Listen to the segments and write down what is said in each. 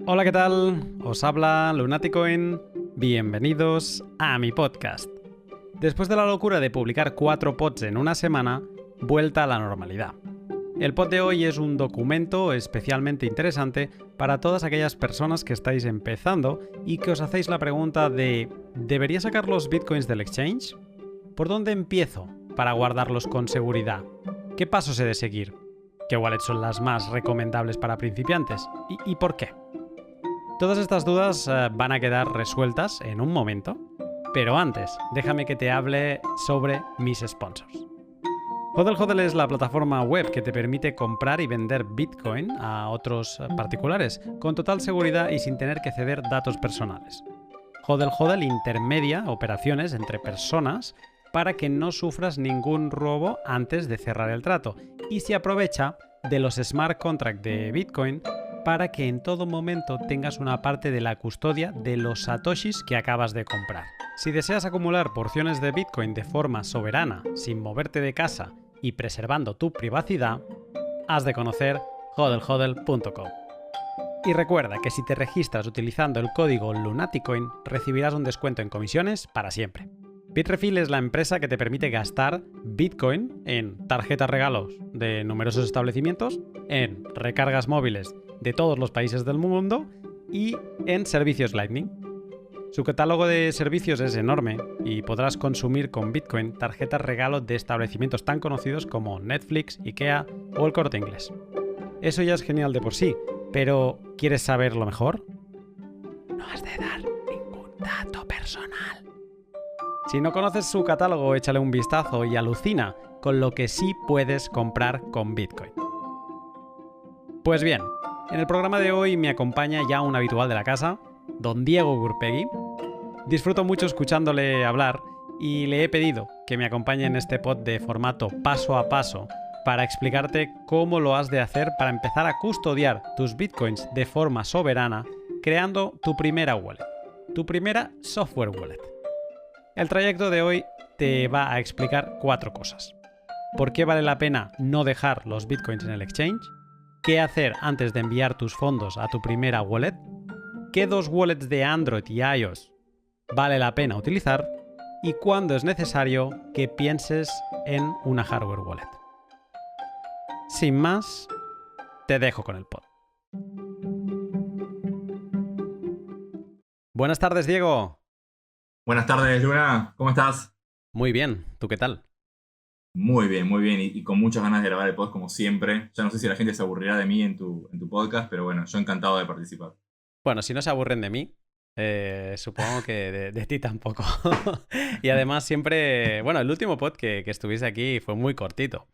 Hola, ¿qué tal? Os habla Lunaticoin. Bienvenidos a mi podcast. Después de la locura de publicar 4 pods en una semana, vuelta a la normalidad. El pod de hoy es un documento especialmente interesante para todas aquellas personas que estáis empezando y que os hacéis la pregunta de ¿debería sacar los bitcoins del exchange? ¿Por dónde empiezo para guardarlos con seguridad? ¿Qué pasos he de seguir? ¿Qué wallets son las más recomendables para principiantes? ¿Y por qué? Todas estas dudas van a quedar resueltas en un momento, pero antes, déjame que te hable sobre mis sponsors. Hodl Hodl es la plataforma web que te permite comprar y vender Bitcoin a otros particulares, con total seguridad y sin tener que ceder datos personales. Hodl Hodl intermedia operaciones entre personas para que no sufras ningún robo antes de cerrar el trato y se aprovecha de los smart contracts de Bitcoin para que en todo momento tengas una parte de la custodia de los satoshis que acabas de comprar. Si deseas acumular porciones de Bitcoin de forma soberana, sin moverte de casa y preservando tu privacidad, has de conocer hodlhodl.com. Y recuerda que si te registras utilizando el código Lunaticoin, recibirás un descuento en comisiones para siempre. Bitrefill es la empresa que te permite gastar Bitcoin en tarjetas regalos de numerosos establecimientos, en recargas móviles de todos los países del mundo y en servicios Lightning. Su catálogo de servicios es enorme y podrás consumir con Bitcoin tarjetas regalo de establecimientos tan conocidos como Netflix, IKEA o el Corte Inglés. Eso ya es genial de por sí, pero ¿quieres saber lo mejor? No has de dar ningún dato personal. Si no conoces su catálogo, échale un vistazo y alucina con lo que sí puedes comprar con Bitcoin. Pues bien, en el programa de hoy me acompaña ya un habitual de la casa, don Diego Gurpegui. Disfruto mucho escuchándole hablar y le he pedido que me acompañe en este pod de formato paso a paso para explicarte cómo lo has de hacer para empezar a custodiar tus bitcoins de forma soberana creando tu primera wallet, tu primera software wallet. El trayecto de hoy te va a explicar 4 cosas. ¿Por qué vale la pena no dejar los bitcoins en el exchange? ¿Qué hacer antes de enviar tus fondos a tu primera wallet? ¿Qué 2 wallets de Android y iOS vale la pena utilizar? ¿Y cuándo es necesario que pienses en una hardware wallet? Sin más, te dejo con el pod. Buenas tardes, Diego. Buenas tardes, Luna. ¿Cómo estás? Muy bien, ¿tú qué tal? Muy bien, muy bien. Y con muchas ganas de grabar el podcast como siempre. Ya no sé si la gente se aburrirá de mí en tu podcast, pero bueno, yo encantado de participar. Bueno, si no se aburren de mí, supongo que de ti tampoco. Y además siempre, bueno, el último pod que estuviste aquí fue muy cortito.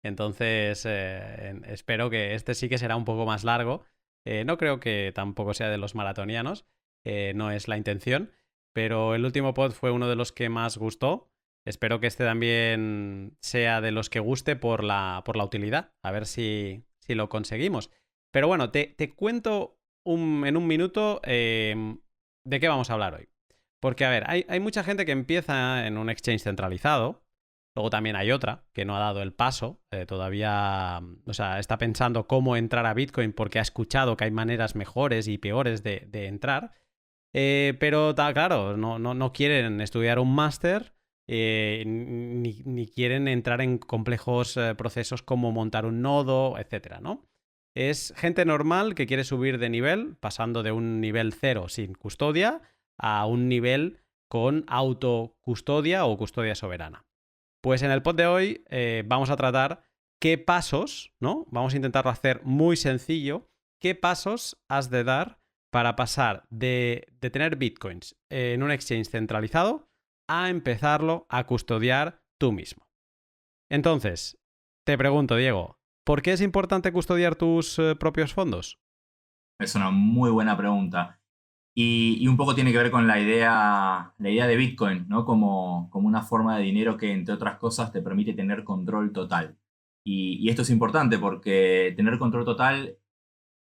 Entonces, espero que este sí que será un poco más largo. No creo que tampoco sea de los maratonianos, no es la intención, pero el último pod fue uno de los que más gustó. Espero que este también sea de los que guste por la utilidad, a ver si lo conseguimos. Pero bueno, te cuento en un minuto de qué vamos a hablar hoy. Porque, a ver, hay mucha gente que empieza en un exchange centralizado. Luego también hay otra que no ha dado el paso, todavía, o sea, está pensando cómo entrar a Bitcoin porque ha escuchado que hay maneras mejores y peores de entrar. Pero claro, no quieren estudiar un máster ni quieren entrar en complejos procesos como montar un nodo, etcétera, ¿no? Es gente normal que quiere subir de nivel, pasando de un nivel 0 sin custodia a un nivel con autocustodia o custodia soberana. Pues en el pod de hoy vamos a tratar qué pasos, ¿no? Vamos a intentarlo hacer muy sencillo. ¿Qué pasos has de dar para pasar de tener bitcoins en un exchange centralizado a empezarlo a custodiar tú mismo? Entonces, te pregunto, Diego, ¿por qué es importante custodiar tus propios fondos? Es una muy buena pregunta. Y un poco tiene que ver con la idea de Bitcoin, ¿no? Como una forma de dinero que, entre otras cosas, te permite tener control total. Y esto es importante porque tener control total,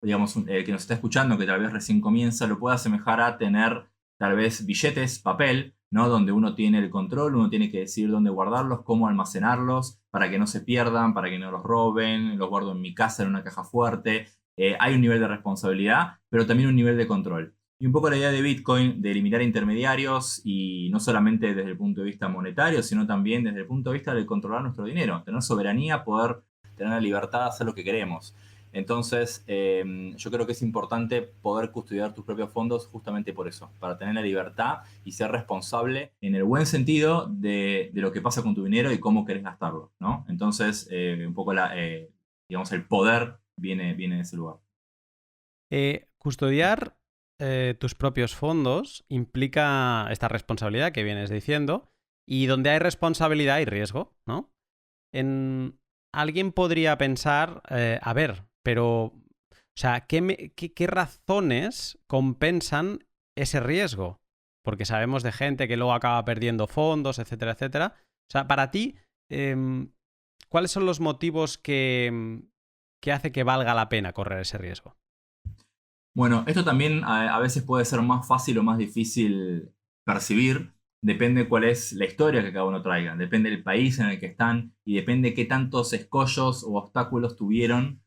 digamos, el que nos está escuchando, que tal vez recién comienza, lo puede asemejar a tener tal vez billetes, papel, ¿no? Donde uno tiene el control, uno tiene que decidir dónde guardarlos, cómo almacenarlos, para que no se pierdan, para que no los roben, los guardo en mi casa en una caja fuerte. hay un nivel de responsabilidad, pero también un nivel de control. Y un poco la idea de Bitcoin de eliminar intermediarios y no solamente desde el punto de vista monetario, sino también desde el punto de vista de controlar nuestro dinero, tener soberanía, poder tener la libertad de hacer lo que queremos. Entonces, yo creo que es importante poder custodiar tus propios fondos justamente por eso, para tener la libertad y ser responsable en el buen sentido de lo que pasa con tu dinero y cómo querés gastarlo, ¿no? Entonces, un poco digamos, el poder viene de ese lugar. Custodiar tus propios fondos implica esta responsabilidad que vienes diciendo, y donde hay responsabilidad hay riesgo, ¿no? Alguien podría pensar, a ver, pero, o sea, ¿qué razones compensan ese riesgo? Porque sabemos de gente que luego acaba perdiendo fondos, etcétera, etcétera. O sea, para ti, ¿cuáles son los motivos que hace que valga la pena correr ese riesgo? Bueno, esto también a veces puede ser más fácil o más difícil percibir. Depende cuál es la historia que cada uno traiga, depende del país en el que están y depende qué tantos escollos o obstáculos tuvieron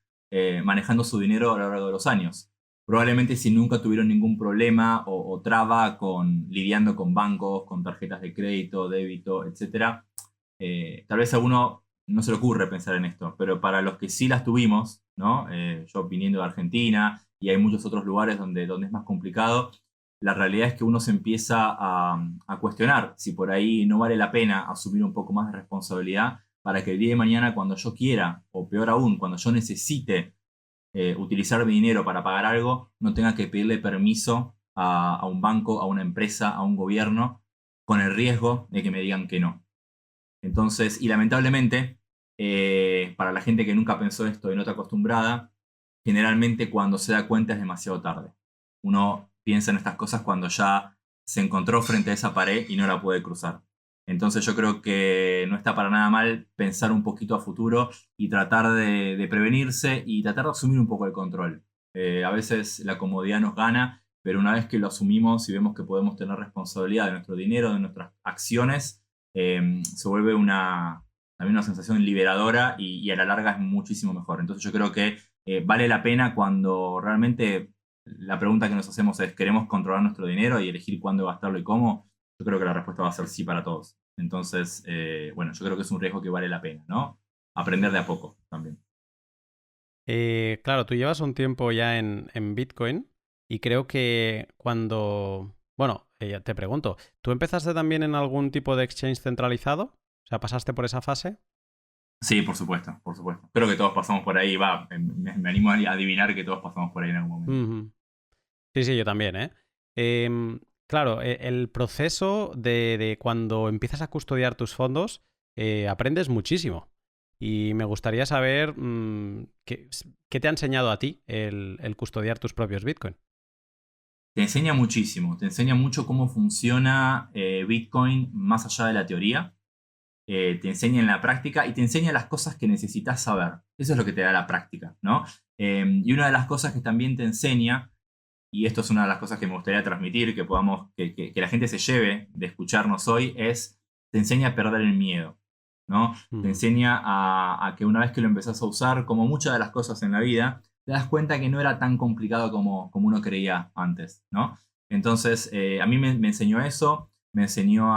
manejando su dinero a lo largo de los años. Probablemente si nunca tuvieron ningún problema o traba lidiando con bancos, con tarjetas de crédito, débito, etc. Tal vez a uno no se le ocurre pensar en esto, pero para los que sí las tuvimos, ¿no? Yo viniendo de Argentina y hay muchos otros lugares donde es más complicado, la realidad es que uno se empieza a cuestionar si por ahí no vale la pena asumir un poco más de responsabilidad para que el día de mañana, cuando yo quiera, o peor aún, cuando yo necesite utilizar mi dinero para pagar algo, no tenga que pedirle permiso a un banco, a una empresa, a un gobierno, con el riesgo de que me digan que no. Entonces, y lamentablemente, para la gente que nunca pensó esto y no está acostumbrada, generalmente cuando se da cuenta es demasiado tarde. Uno piensa en estas cosas cuando ya se encontró frente a esa pared y no la puede cruzar. Entonces yo creo que no está para nada mal pensar un poquito a futuro y tratar de prevenirse y tratar de asumir un poco el control. A veces la comodidad nos gana, pero una vez que lo asumimos y vemos que podemos tener responsabilidad de nuestro dinero, de nuestras acciones, se vuelve también una sensación liberadora y a la larga es muchísimo mejor. Entonces yo creo que vale la pena cuando realmente la pregunta que nos hacemos es, ¿queremos controlar nuestro dinero y elegir cuándo gastarlo y cómo? Yo creo que la respuesta va a ser sí para todos. Entonces, bueno, yo creo que es un riesgo que vale la pena, ¿no? Aprender de a poco también. Claro, tú llevas un tiempo ya en Bitcoin y creo que cuando... Bueno, te pregunto, ¿tú empezaste también en algún tipo de exchange centralizado? O sea, ¿pasaste por esa fase? Sí, por supuesto, por supuesto. Creo que todos pasamos por ahí, me animo a adivinar que todos pasamos por ahí en algún momento. Uh-huh. Sí, sí, yo también, ¿eh? Claro, el proceso de cuando empiezas a custodiar tus fondos, aprendes muchísimo. Y me gustaría saber qué te ha enseñado a ti el custodiar tus propios Bitcoin. Te enseña muchísimo, te enseña mucho cómo funciona Bitcoin más allá de la teoría. Te enseña en la práctica y te enseña las cosas que necesitas saber. Eso es lo que te da la práctica, ¿no? Y una de las cosas que también te enseña, y esto es una de las cosas que me gustaría transmitir, que la gente se lleve de escucharnos hoy, te enseña a perder el miedo, ¿no? Te enseña a que una vez que lo empezás a usar, como muchas de las cosas en la vida, te das cuenta que no era tan complicado como uno creía antes, ¿no? Entonces, a mí me enseñó eso, me enseñó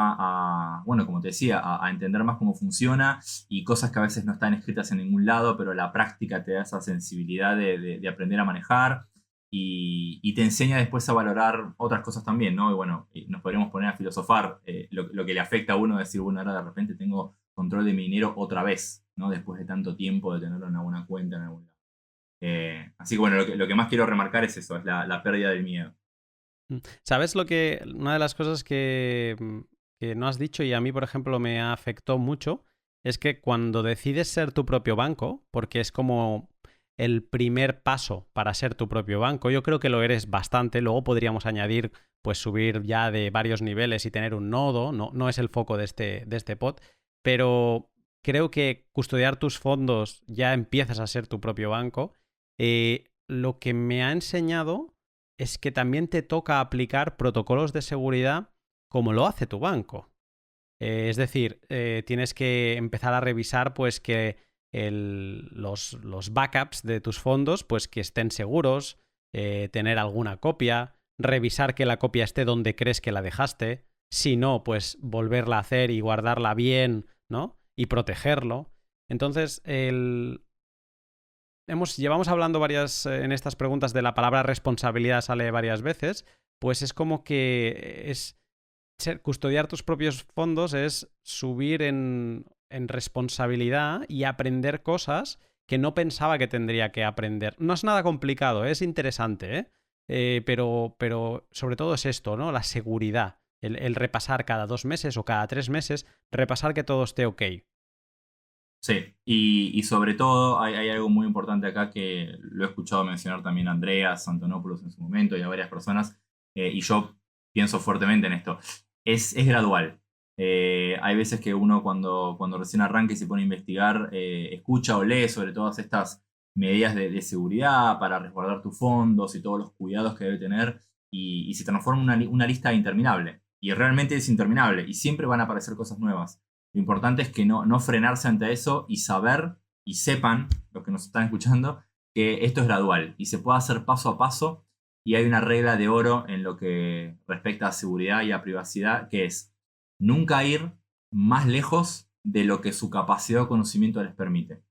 bueno, como te decía, a entender más cómo funciona y cosas que a veces no están escritas en ningún lado, pero la práctica te da esa sensibilidad de aprender a manejar y te enseña después a valorar otras cosas también, ¿no? Y bueno, nos podríamos poner a filosofar lo que le afecta a uno, decir, bueno, ahora de repente tengo control de mi dinero otra vez, ¿no? Después de tanto tiempo de tenerlo en alguna cuenta, en algún lado. Así que bueno, lo que más quiero remarcar es eso, es la pérdida del miedo. ¿Sabes una de las cosas que no has dicho y a mí, por ejemplo, me afectó mucho, es que cuando decides ser tu propio banco, porque es como el primer paso para ser tu propio banco, yo creo que lo eres bastante, luego podríamos añadir, pues subir ya de varios niveles y tener un nodo, no es el foco de este pod, pero creo que custodiar tus fondos ya empiezas a ser tu propio banco. Lo que me ha enseñado es que también te toca aplicar protocolos de seguridad como lo hace tu banco. Es decir, tienes que empezar a revisar pues que los backups de tus fondos, pues que estén seguros, tener alguna copia, revisar que la copia esté donde crees que la dejaste, si no, pues volverla a hacer y guardarla bien, ¿no? Y protegerlo. Entonces, llevamos hablando en estas preguntas de la palabra responsabilidad, sale varias veces, pues es como que custodiar tus propios fondos es subir en responsabilidad y aprender cosas que no pensaba que tendría que aprender. No es nada complicado, es interesante, pero sobre todo es esto, ¿no? La seguridad, el repasar cada 2 meses o cada 3 meses, repasar que todo esté ok. Sí, y sobre todo hay algo muy importante acá que lo he escuchado mencionar también a Andreas Antonopoulos en su momento y a varias personas, y yo pienso fuertemente en esto. Es gradual. Hay veces que uno cuando recién arranca y se pone a investigar, escucha o lee sobre todas estas medidas de seguridad para resguardar tus fondos y todos los cuidados que debe tener, y se transforma en una lista interminable. Y realmente es interminable, y siempre van a aparecer cosas nuevas. Lo importante es que no frenarse ante eso y saber y sepan, los que nos están escuchando, que esto es gradual y se puede hacer paso a paso, y hay una regla de oro en lo que respecta a seguridad y a privacidad, que es nunca ir más lejos de lo que su capacidad o conocimiento les permite.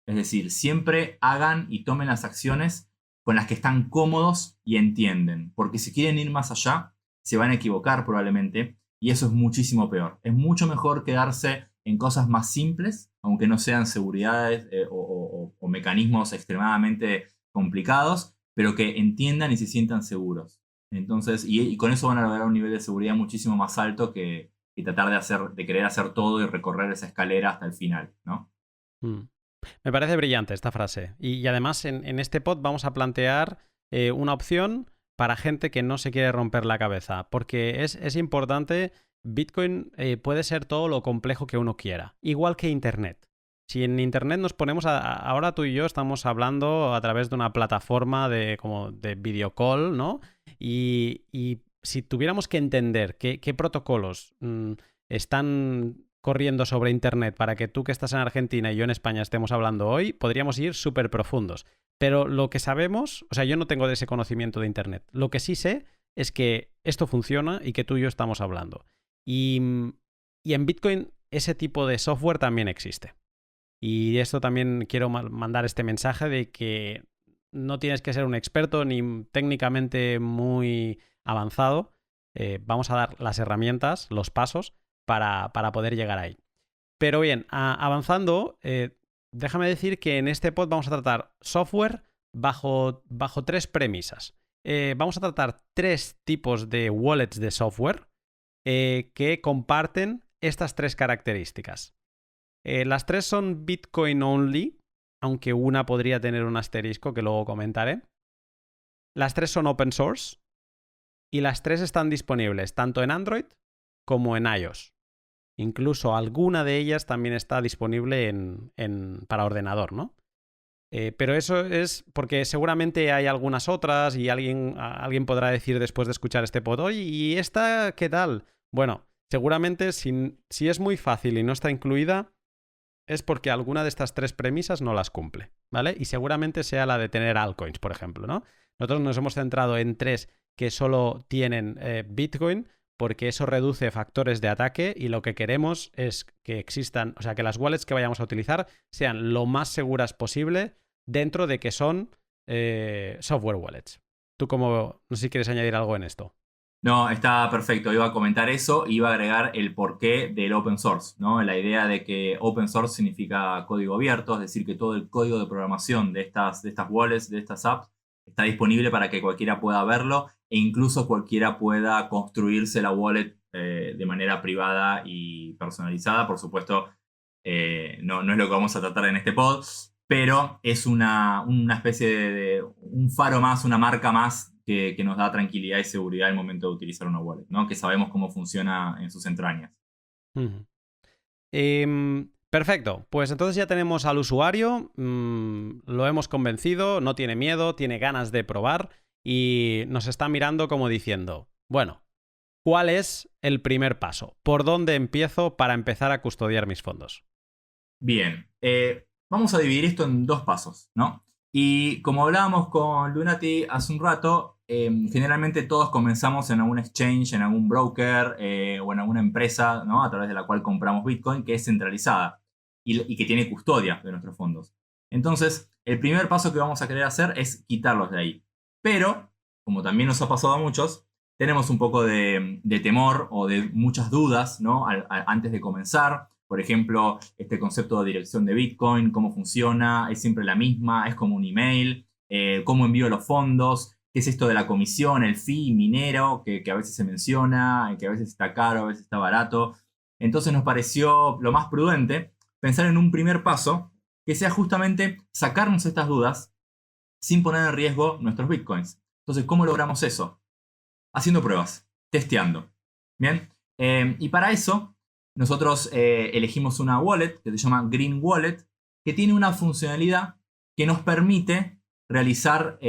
Es decir, siempre hagan y tomen las acciones con las que están cómodos y entienden, porque si quieren ir más allá, se van a equivocar probablemente. Y eso es muchísimo peor. Es mucho mejor quedarse en cosas más simples, aunque no sean seguridades o mecanismos extremadamente complicados, pero que entiendan y se sientan seguros. Entonces, y con eso van a lograr un nivel de seguridad muchísimo más alto que tratar de querer hacer todo y recorrer esa escalera hasta el final, ¿no? Me parece brillante esta frase. Y además en este pod vamos a plantear una opción para gente que no se quiere romper la cabeza, porque es importante. Bitcoin puede ser todo lo complejo que uno quiera, igual que Internet. Si en Internet nos ponemos ahora tú y yo estamos hablando a través de una plataforma como de video call, ¿no? Y si tuviéramos que entender qué protocolos están corriendo sobre Internet para que tú que estás en Argentina y yo en España estemos hablando hoy, podríamos ir súper profundos. Pero lo que sabemos, o sea, yo no tengo de ese conocimiento de Internet. Lo que sí sé es que esto funciona y que tú y yo estamos hablando. Y en Bitcoin ese tipo de software también existe. Y esto también quiero mandar este mensaje de que no tienes que ser un experto ni técnicamente muy avanzado. Vamos a dar las herramientas, los pasos para poder llegar ahí. Pero bien, avanzando, déjame decir que en este pod vamos a tratar software bajo 3 premisas. Vamos a tratar 3 tipos de wallets de software que comparten estas 3 características. Las 3 son Bitcoin only, aunque una podría tener un asterisco que luego comentaré. Las 3 son open source y las 3 están disponibles tanto en Android como en iOS. Incluso alguna de ellas también está disponible para ordenador, ¿no? Pero eso es porque seguramente hay algunas otras y alguien podrá decir después de escuchar este pod, oye, ¿y esta qué tal? Bueno, seguramente si es muy fácil y no está incluida, es porque alguna de estas 3 premisas no las cumple, ¿vale? Y seguramente sea la de tener altcoins, por ejemplo, ¿no? Nosotros nos hemos centrado en 3 que solo tienen Bitcoin, porque eso reduce factores de ataque y lo que queremos es que existan, o sea, que las wallets que vayamos a utilizar sean lo más seguras posible dentro de que son software wallets. Tú no sé si quieres añadir algo en esto. No, está perfecto. Iba a comentar eso, iba a agregar el porqué del open source, ¿no? La idea de que open source significa código abierto, es decir, que todo el código de programación de estas wallets, de estas apps, está disponible para que cualquiera pueda verlo e incluso cualquiera pueda construirse la wallet de manera privada y personalizada. Por supuesto, no es lo que vamos a tratar en este pod, pero es una especie de un faro más, una marca más que nos da tranquilidad y seguridad al momento de utilizar una wallet, ¿no? Que sabemos cómo funciona en sus entrañas. Perfecto, pues entonces ya tenemos al usuario, lo hemos convencido, no tiene miedo, tiene ganas de probar y nos está mirando como diciendo, bueno, ¿cuál es el primer paso? ¿Por dónde empiezo para empezar a custodiar mis fondos? Bien, Vamos a dividir esto en 2 pasos, ¿no? Y como hablábamos con Lunati hace un rato, generalmente todos comenzamos en algún exchange, en algún broker o en alguna empresa, ¿no? A través de la cual compramos Bitcoin, que es centralizada y que tiene custodia de nuestros fondos. Entonces, el primer paso que vamos a querer hacer es quitarlos de ahí. Pero, como también nos ha pasado a muchos, tenemos un poco de temor o de muchas dudas, ¿no? Antes de comenzar. Por ejemplo, este concepto de dirección de Bitcoin, cómo funciona, es siempre la misma, es como un email, cómo envío los fondos, qué es esto de la comisión, el fee minero, que a veces se menciona, que a veces está caro, a veces está barato. Entonces nos pareció lo más prudente pensar en un primer paso que sea justamente sacarnos estas dudas sin poner en riesgo nuestros Bitcoins. Entonces, ¿cómo logramos eso? Haciendo pruebas, testeando. Bien, y para eso nosotros elegimos una wallet que se llama Green Wallet, que tiene una funcionalidad que nos permite realizar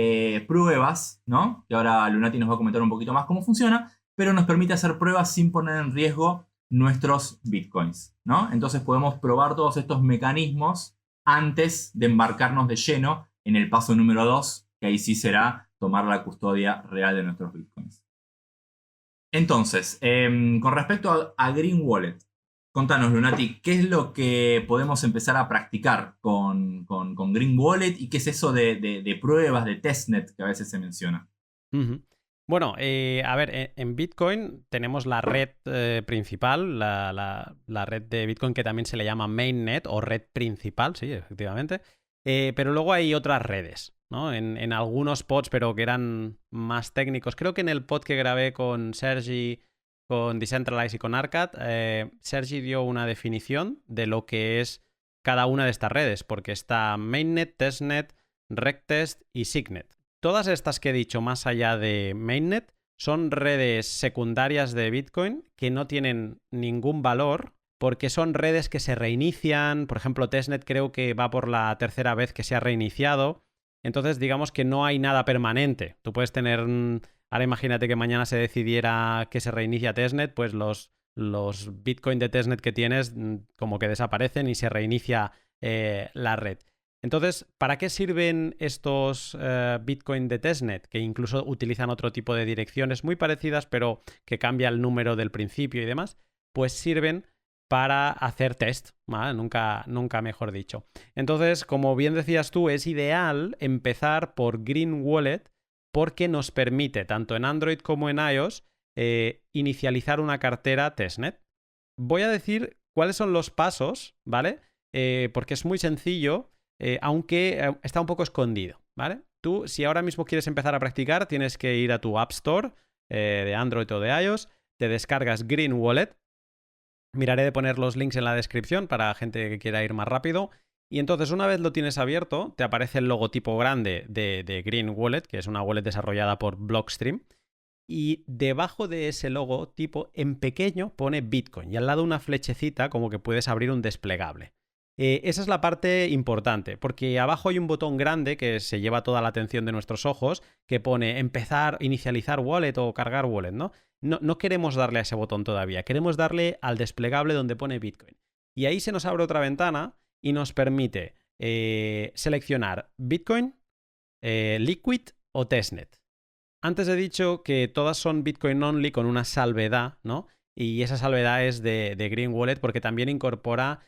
pruebas, ¿no? Que ahora Lunati nos va a comentar un poquito más cómo funciona, pero nos permite hacer pruebas sin poner en riesgo nuestros bitcoins, ¿no? Entonces podemos probar todos estos mecanismos antes de embarcarnos de lleno en el paso número 2, que ahí sí será tomar la custodia real de nuestros bitcoins. Entonces, con respecto a Green Wallet, contanos, Lunati, ¿qué es lo que podemos empezar a practicar con Green Wallet y qué es eso de pruebas, de testnet que a veces se menciona? Ujú. Bueno, a ver, en Bitcoin tenemos la red principal, la red de Bitcoin que también se le llama mainnet o red principal, sí, efectivamente. Pero luego hay otras redes, ¿no? En algunos pods, pero que eran más técnicos. Creo que en el pod que grabé con Sergi, con Decentralize y con Arcad, Sergi dio una definición de lo que es cada una de estas redes, porque está mainnet, testnet, rectest y signet. Todas estas que he dicho más allá de mainnet son redes secundarias de Bitcoin que no tienen ningún valor porque son redes que se reinician. Por ejemplo, testnet creo que va por la tercera vez que se ha reiniciado. Entonces, digamos que no hay nada permanente. Tú puedes tener... Ahora imagínate que mañana se decidiera que se reinicia testnet, pues los Bitcoin de testnet que tienes como que desaparecen y se reinicia la red. Entonces, ¿para qué sirven estos Bitcoin de testnet? Que incluso utilizan otro tipo de direcciones muy parecidas, pero que cambia el número del principio y demás. Pues sirven para hacer test, ¿vale? Nunca mejor dicho. Entonces, como bien decías tú, es ideal empezar por Green Wallet porque nos permite, tanto en Android como en iOS, inicializar una cartera testnet. Voy a decir cuáles son los pasos, ¿vale? Porque es muy sencillo, aunque está un poco escondido, ¿vale? Tú, si ahora mismo quieres empezar a practicar, tienes que ir a tu App Store de Android o de iOS, te descargas Green Wallet. Miraré de poner los links en la descripción para gente que quiera ir más rápido. Y entonces, una vez lo tienes abierto, te aparece el logotipo grande de Green Wallet, que es una wallet desarrollada por Blockstream. Y debajo de ese logotipo, en pequeño, pone Bitcoin. Y al lado una flechecita como que puedes abrir un desplegable. Esa es la parte importante, porque abajo hay un botón grande que se lleva toda la atención de nuestros ojos, que pone empezar, inicializar wallet o cargar wallet, ¿no? No queremos darle a ese botón todavía, queremos darle al desplegable donde pone Bitcoin. Y ahí se nos abre otra ventana y nos permite seleccionar Bitcoin, Liquid o Testnet. Antes he dicho que todas son Bitcoin only con una salvedad, ¿no? Y esa salvedad es de Green Wallet porque también incorpora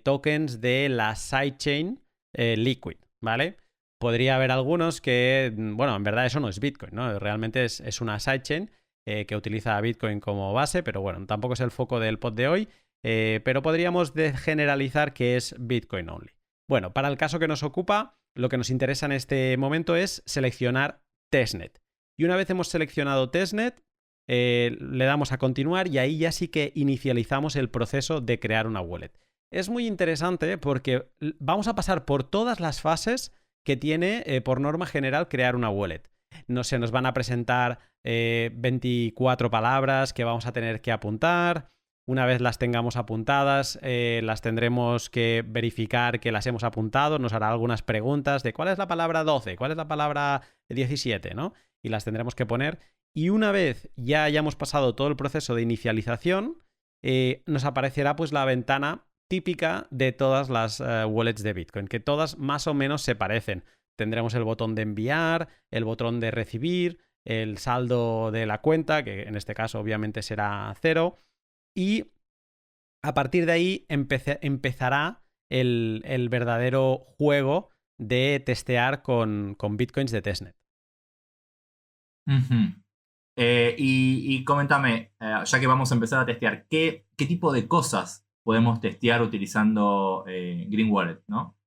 tokens de la sidechain Liquid, ¿vale? Podría haber algunos que, bueno, en verdad eso no es Bitcoin, ¿no? Realmente es una sidechain que utiliza Bitcoin como base, pero bueno, tampoco es el foco del pod de hoy, pero podríamos generalizar que es Bitcoin only. Bueno, para el caso que nos ocupa, lo que nos interesa en este momento es seleccionar testnet. Y una vez hemos seleccionado testnet, le damos a continuar y ahí ya sí que inicializamos el proceso de crear una wallet. Es muy interesante porque vamos a pasar por todas las fases que tiene por norma general crear una wallet. No sé, nos van a presentar 24 palabras que vamos a tener que apuntar. Una vez las tengamos apuntadas, las tendremos que verificar que las hemos apuntado. Nos hará algunas preguntas de cuál es la palabra 12, cuál es la palabra 17, ¿no? Y las tendremos que poner. Y una vez ya hayamos pasado todo el proceso de inicialización, nos aparecerá pues la ventana típica de todas las wallets de Bitcoin, que todas más o menos se parecen. Tendremos el botón de enviar, el botón de recibir, el saldo de la cuenta, que en este caso obviamente será 0, y a partir de ahí empezará el verdadero juego de testear con bitcoins de testnet. Ujú. Y coméntame, ya que vamos a empezar a testear, ¿qué tipo de cosas podemos testear utilizando Green Wallet, ¿no?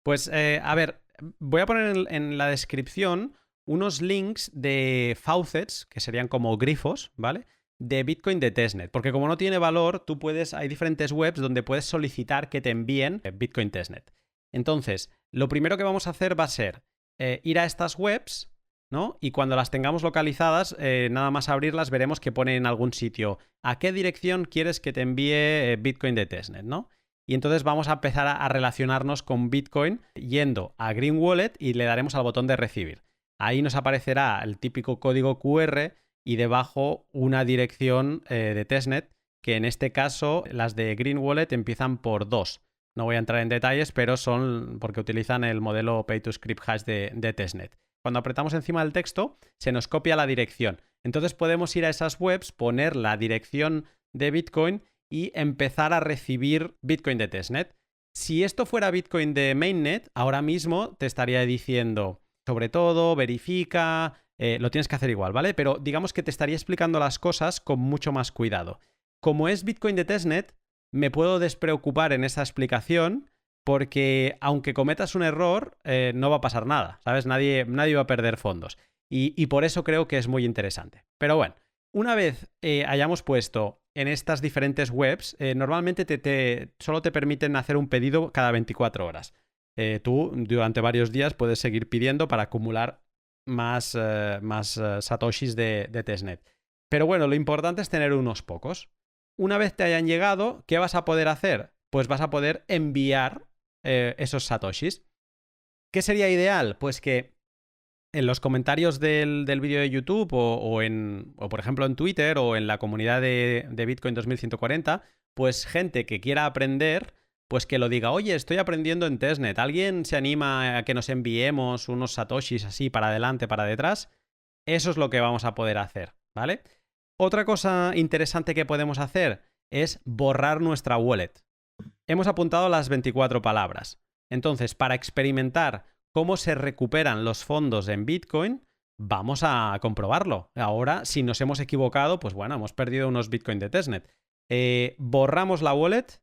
Pues, a ver, voy a poner en la descripción unos links de faucets, que serían como grifos, ¿vale? De Bitcoin de testnet, porque como no tiene valor, hay diferentes webs donde puedes solicitar que te envíen Bitcoin testnet. Entonces, lo primero que vamos a hacer va a ser ir a estas webs, ¿no? Y cuando las tengamos localizadas, nada más abrirlas, veremos que pone en algún sitio a qué dirección quieres que te envíe Bitcoin de testnet, ¿no? Y entonces vamos a empezar a relacionarnos con Bitcoin yendo a Green Wallet y le daremos al botón de recibir. Ahí nos aparecerá el típico código QR y debajo una dirección de testnet, que en este caso las de Green Wallet empiezan por 2. No voy a entrar en detalles, pero son porque utilizan el modelo Pay to Script Hash de testnet. Cuando apretamos encima del texto, se nos copia la dirección. Entonces podemos ir a esas webs, poner la dirección de Bitcoin y empezar a recibir Bitcoin de testnet. Si esto fuera Bitcoin de mainnet, ahora mismo te estaría diciendo, sobre todo, verifica, lo tienes que hacer igual, ¿vale? Pero digamos que te estaría explicando las cosas con mucho más cuidado. Como es Bitcoin de testnet, me puedo despreocupar en esa explicación porque aunque cometas un error, no va a pasar nada, ¿sabes? Nadie va a perder fondos. Y por eso creo que es muy interesante. Pero bueno, una vez hayamos puesto en estas diferentes webs, normalmente solo te permiten hacer un pedido cada 24 horas. Tú durante varios días puedes seguir pidiendo para acumular más satoshis de testnet. Pero bueno, lo importante es tener unos pocos. Una vez te hayan llegado, ¿qué vas a poder hacer? Pues vas a poder enviar esos satoshis. ¿Qué sería ideal? Pues que en los comentarios del vídeo de YouTube o por ejemplo en Twitter o en la comunidad de Bitcoin 2140, pues gente que quiera aprender, pues que lo diga, oye, estoy aprendiendo en testnet, ¿alguien se anima a que nos enviemos unos satoshis así para adelante, para detrás? Eso es lo que vamos a poder hacer, ¿vale? Otra cosa interesante que podemos hacer es borrar nuestra wallet. Hemos apuntado las 24 palabras. Entonces, para experimentar cómo se recuperan los fondos en Bitcoin, vamos a comprobarlo. Ahora, si nos hemos equivocado, pues bueno, hemos perdido unos Bitcoin de testnet. Borramos la wallet,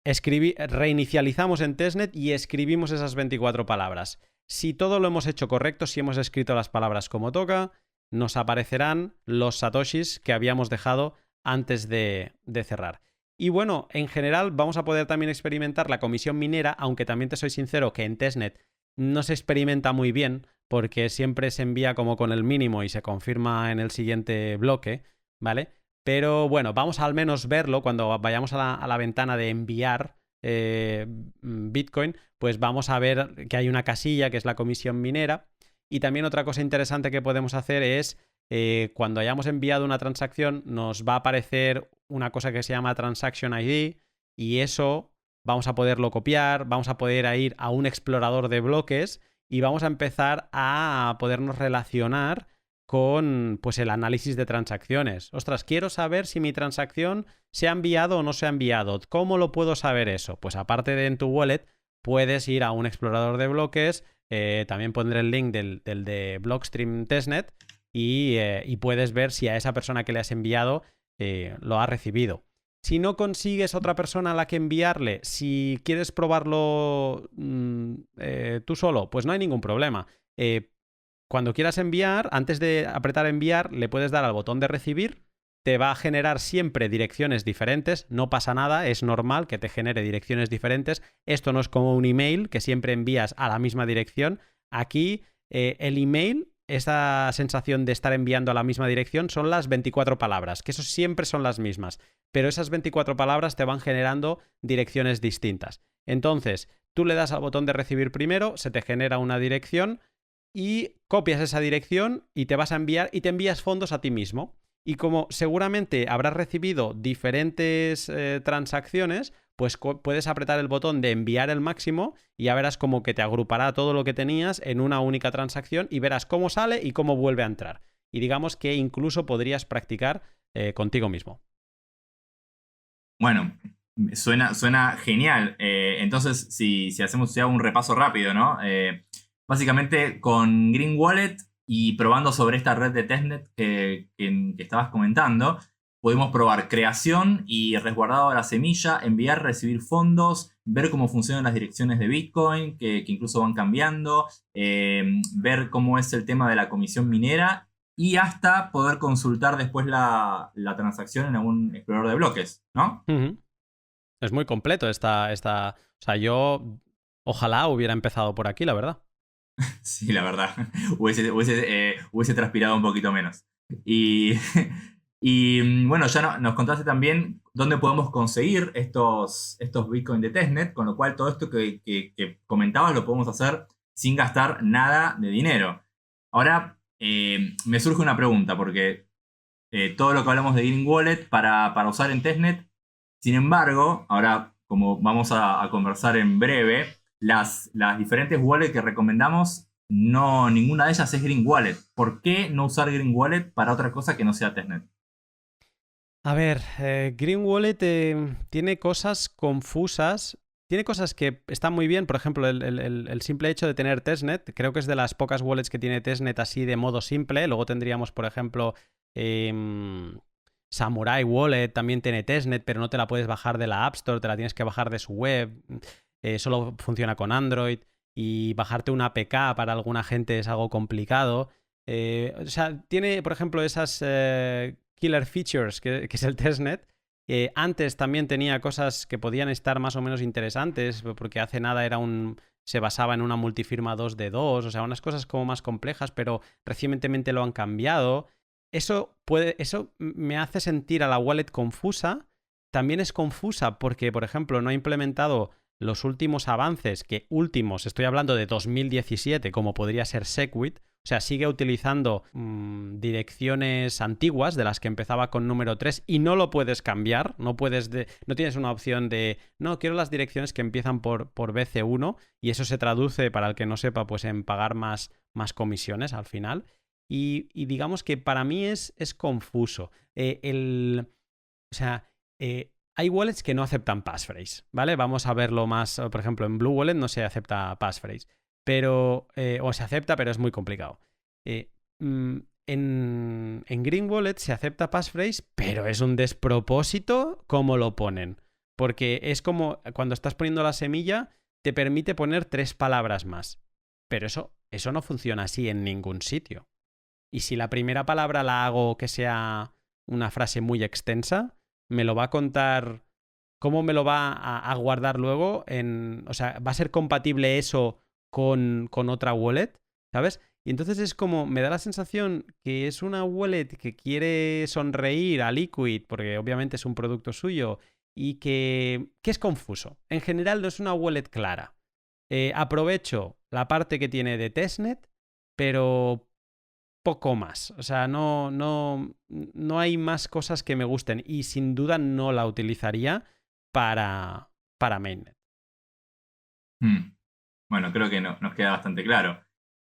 reinicializamos en testnet y escribimos esas 24 palabras. Si todo lo hemos hecho correcto, si hemos escrito las palabras como toca, nos aparecerán los satoshis que habíamos dejado antes de cerrar. Y bueno, en general vamos a poder también experimentar la comisión minera, aunque también te soy sincero que en testnet no se experimenta muy bien porque siempre se envía como con el mínimo y se confirma en el siguiente bloque, ¿vale? Pero bueno, vamos a al menos verlo cuando vayamos a la ventana de enviar Bitcoin, pues vamos a ver que hay una casilla que es la comisión minera. Y también otra cosa interesante que podemos hacer es cuando hayamos enviado una transacción nos va a aparecer una cosa que se llama Transaction ID y eso vamos a poderlo copiar, vamos a poder ir a un explorador de bloques y vamos a empezar a podernos relacionar con pues, el análisis de transacciones. Ostras, quiero saber si mi transacción se ha enviado o no se ha enviado. ¿Cómo lo puedo saber eso? Pues aparte de en tu wallet, puedes ir a un explorador de bloques. También pondré el link del de Blockstream Testnet y puedes ver si a esa persona que le has enviado lo ha recibido. Si no consigues otra persona a la que enviarle, si quieres probarlo tú solo, pues no hay ningún problema. Cuando quieras enviar, antes de apretar enviar, le puedes dar al botón de recibir. Te va a generar siempre direcciones diferentes, no pasa nada, es normal que te genere direcciones diferentes. Esto no es como un email que siempre envías a la misma dirección. Aquí el email, esa sensación de estar enviando a la misma dirección son las 24 palabras, que eso siempre son las mismas, pero esas 24 palabras te van generando direcciones distintas. Entonces, tú le das al botón de recibir primero, se te genera una dirección y copias esa dirección y te vas a enviar y te envías fondos a ti mismo. y como seguramente habrás recibido diferentes transacciones, pues puedes apretar el botón de enviar el máximo y ya verás como que te agrupará todo lo que tenías en una única transacción y verás cómo sale y cómo vuelve a entrar. Y digamos que incluso podrías practicar contigo mismo. Bueno, suena genial. Entonces, si hacemos ya un repaso rápido, ¿no? Básicamente con Green Wallet y probando sobre esta red de testnet que estabas comentando, podemos probar creación y resguardado de la semilla, enviar, recibir fondos, ver cómo funcionan las direcciones de Bitcoin, que incluso van cambiando, ver cómo es el tema de la comisión minera y hasta poder consultar después la transacción en algún explorador de bloques, ¿no? Uh-huh. Es muy completo esta... O sea, yo ojalá hubiera empezado por aquí, la verdad. Sí, la verdad. Hubiese transpirado un poquito menos. Y, bueno, ya nos contaste también dónde podemos conseguir estos Bitcoin de testnet, con lo cual todo esto que comentabas lo podemos hacer sin gastar nada de dinero. Ahora, me surge una pregunta, porque todo lo que hablamos de Green Wallet para usar en testnet, sin embargo, ahora como vamos a conversar en breve, las diferentes wallets que recomendamos, no, ninguna de ellas es Green Wallet. ¿Por qué no usar Green Wallet para otra cosa que no sea testnet? A ver, Green Wallet tiene cosas confusas. Tiene cosas que están muy bien, por ejemplo, el simple hecho de tener testnet. Creo que es de las pocas wallets que tiene testnet así de modo simple. Luego tendríamos, por ejemplo, Samurai Wallet también tiene testnet, pero no te la puedes bajar de la App Store, te la tienes que bajar de su web. Solo funciona con Android y bajarte una APK para alguna gente es algo complicado. O sea, tiene, por ejemplo, esas killer features que es el testnet. Antes también tenía cosas que podían estar más o menos interesantes, porque hace nada se basaba en una multifirma 2 de 2, o sea, unas cosas como más complejas, pero recientemente lo han cambiado. Eso me hace sentir a la wallet confusa. También es confusa porque, por ejemplo, no ha implementado los últimos avances, estoy hablando de 2017, como podría ser Segwit. O sea, sigue utilizando direcciones antiguas de las que empezaba con número 3 y no lo puedes cambiar. No tienes una opción de no, quiero las direcciones que empiezan por BC1 y eso se traduce, para el que no sepa, pues en pagar más comisiones al final. Y digamos que para mí es confuso. Hay wallets que no aceptan passphrase, ¿vale? Vamos a verlo más, por ejemplo, en Blue Wallet no se acepta passphrase, pero, o se acepta, pero es muy complicado. En Green Wallet se acepta passphrase, pero es un despropósito cómo lo ponen. Porque es como cuando estás poniendo la semilla, te permite poner 3 palabras más. Pero eso no funciona así en ningún sitio. Y si la primera palabra la hago que sea una frase muy extensa, me lo va a contar. ¿Cómo me lo va a guardar luego? O sea, ¿va a ser compatible eso con otra wallet? ¿Sabes? Y entonces es como, me da la sensación que es una wallet que quiere sonreír a Liquid, porque obviamente es un producto suyo, y que es confuso. En general no es una wallet clara. Aprovecho la parte que tiene de testnet, pero poco más. O sea, no hay más cosas que me gusten y sin duda no la utilizaría para mainnet. Bueno, creo que nos queda bastante claro.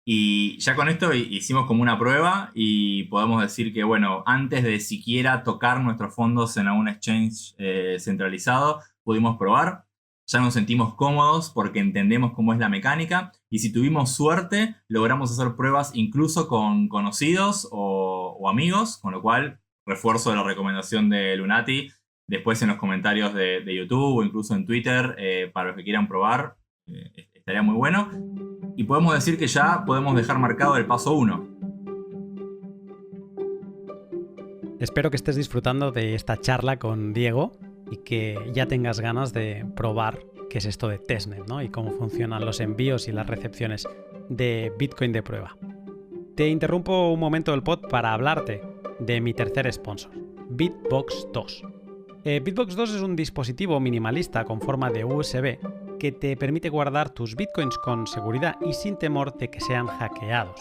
Y ya con esto hicimos como una prueba y podemos decir que, bueno, antes de siquiera tocar nuestros fondos en algún exchange centralizado, pudimos probar. Ya nos sentimos cómodos porque entendemos cómo es la mecánica y si tuvimos suerte, logramos hacer pruebas incluso con conocidos o amigos, con lo cual refuerzo la recomendación de Lunati. Después en los comentarios de YouTube o incluso en Twitter, para los que quieran probar, estaría muy bueno. Y podemos decir que ya podemos dejar marcado el paso 1. Espero que estés disfrutando de esta charla con Diego y que ya tengas ganas de probar qué es esto de testnet, ¿no? Y cómo funcionan los envíos y las recepciones de Bitcoin de prueba. Te interrumpo un momento del pod para hablarte de mi tercer sponsor, BitBox 2. BitBox 2 es un dispositivo minimalista con forma de USB que te permite guardar tus bitcoins con seguridad y sin temor de que sean hackeados.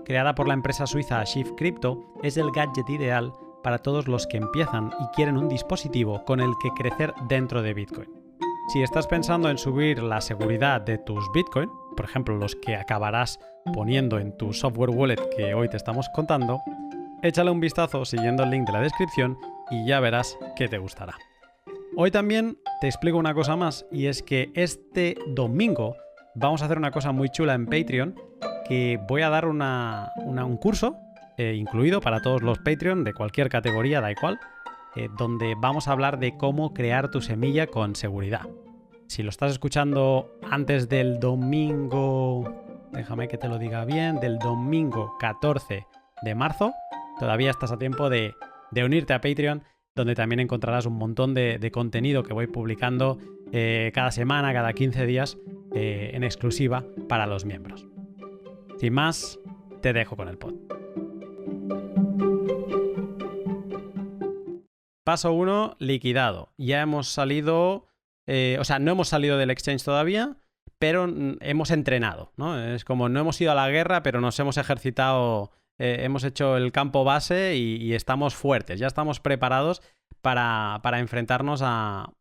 Creada por la empresa suiza Shift Crypto, es el gadget ideal para todos los que empiezan y quieren un dispositivo con el que crecer dentro de Bitcoin. Si estás pensando en subir la seguridad de tus Bitcoin, por ejemplo los que acabarás poniendo en tu software wallet que hoy te estamos contando, échale un vistazo siguiendo el link de la descripción y ya verás que te gustará. Hoy también te explico una cosa más, y es que este domingo vamos a hacer una cosa muy chula en Patreon, que voy a dar un curso incluido para todos los Patreon de cualquier categoría, da igual, donde vamos a hablar de cómo crear tu semilla con seguridad. Si lo estás escuchando antes del domingo, déjame que te lo diga bien, del domingo 14 de marzo, todavía estás a tiempo de unirte a Patreon, donde también encontrarás un montón de contenido que voy publicando cada semana, cada 15 días, en exclusiva para los miembros. Sin más, te dejo con el pod. Paso 1, liquidado. Ya hemos salido, no hemos salido del exchange todavía, pero hemos entrenado, ¿no? Es como no hemos ido a la guerra, pero nos hemos ejercitado, hemos hecho el campo base y estamos fuertes, ya estamos preparados para enfrentarnos a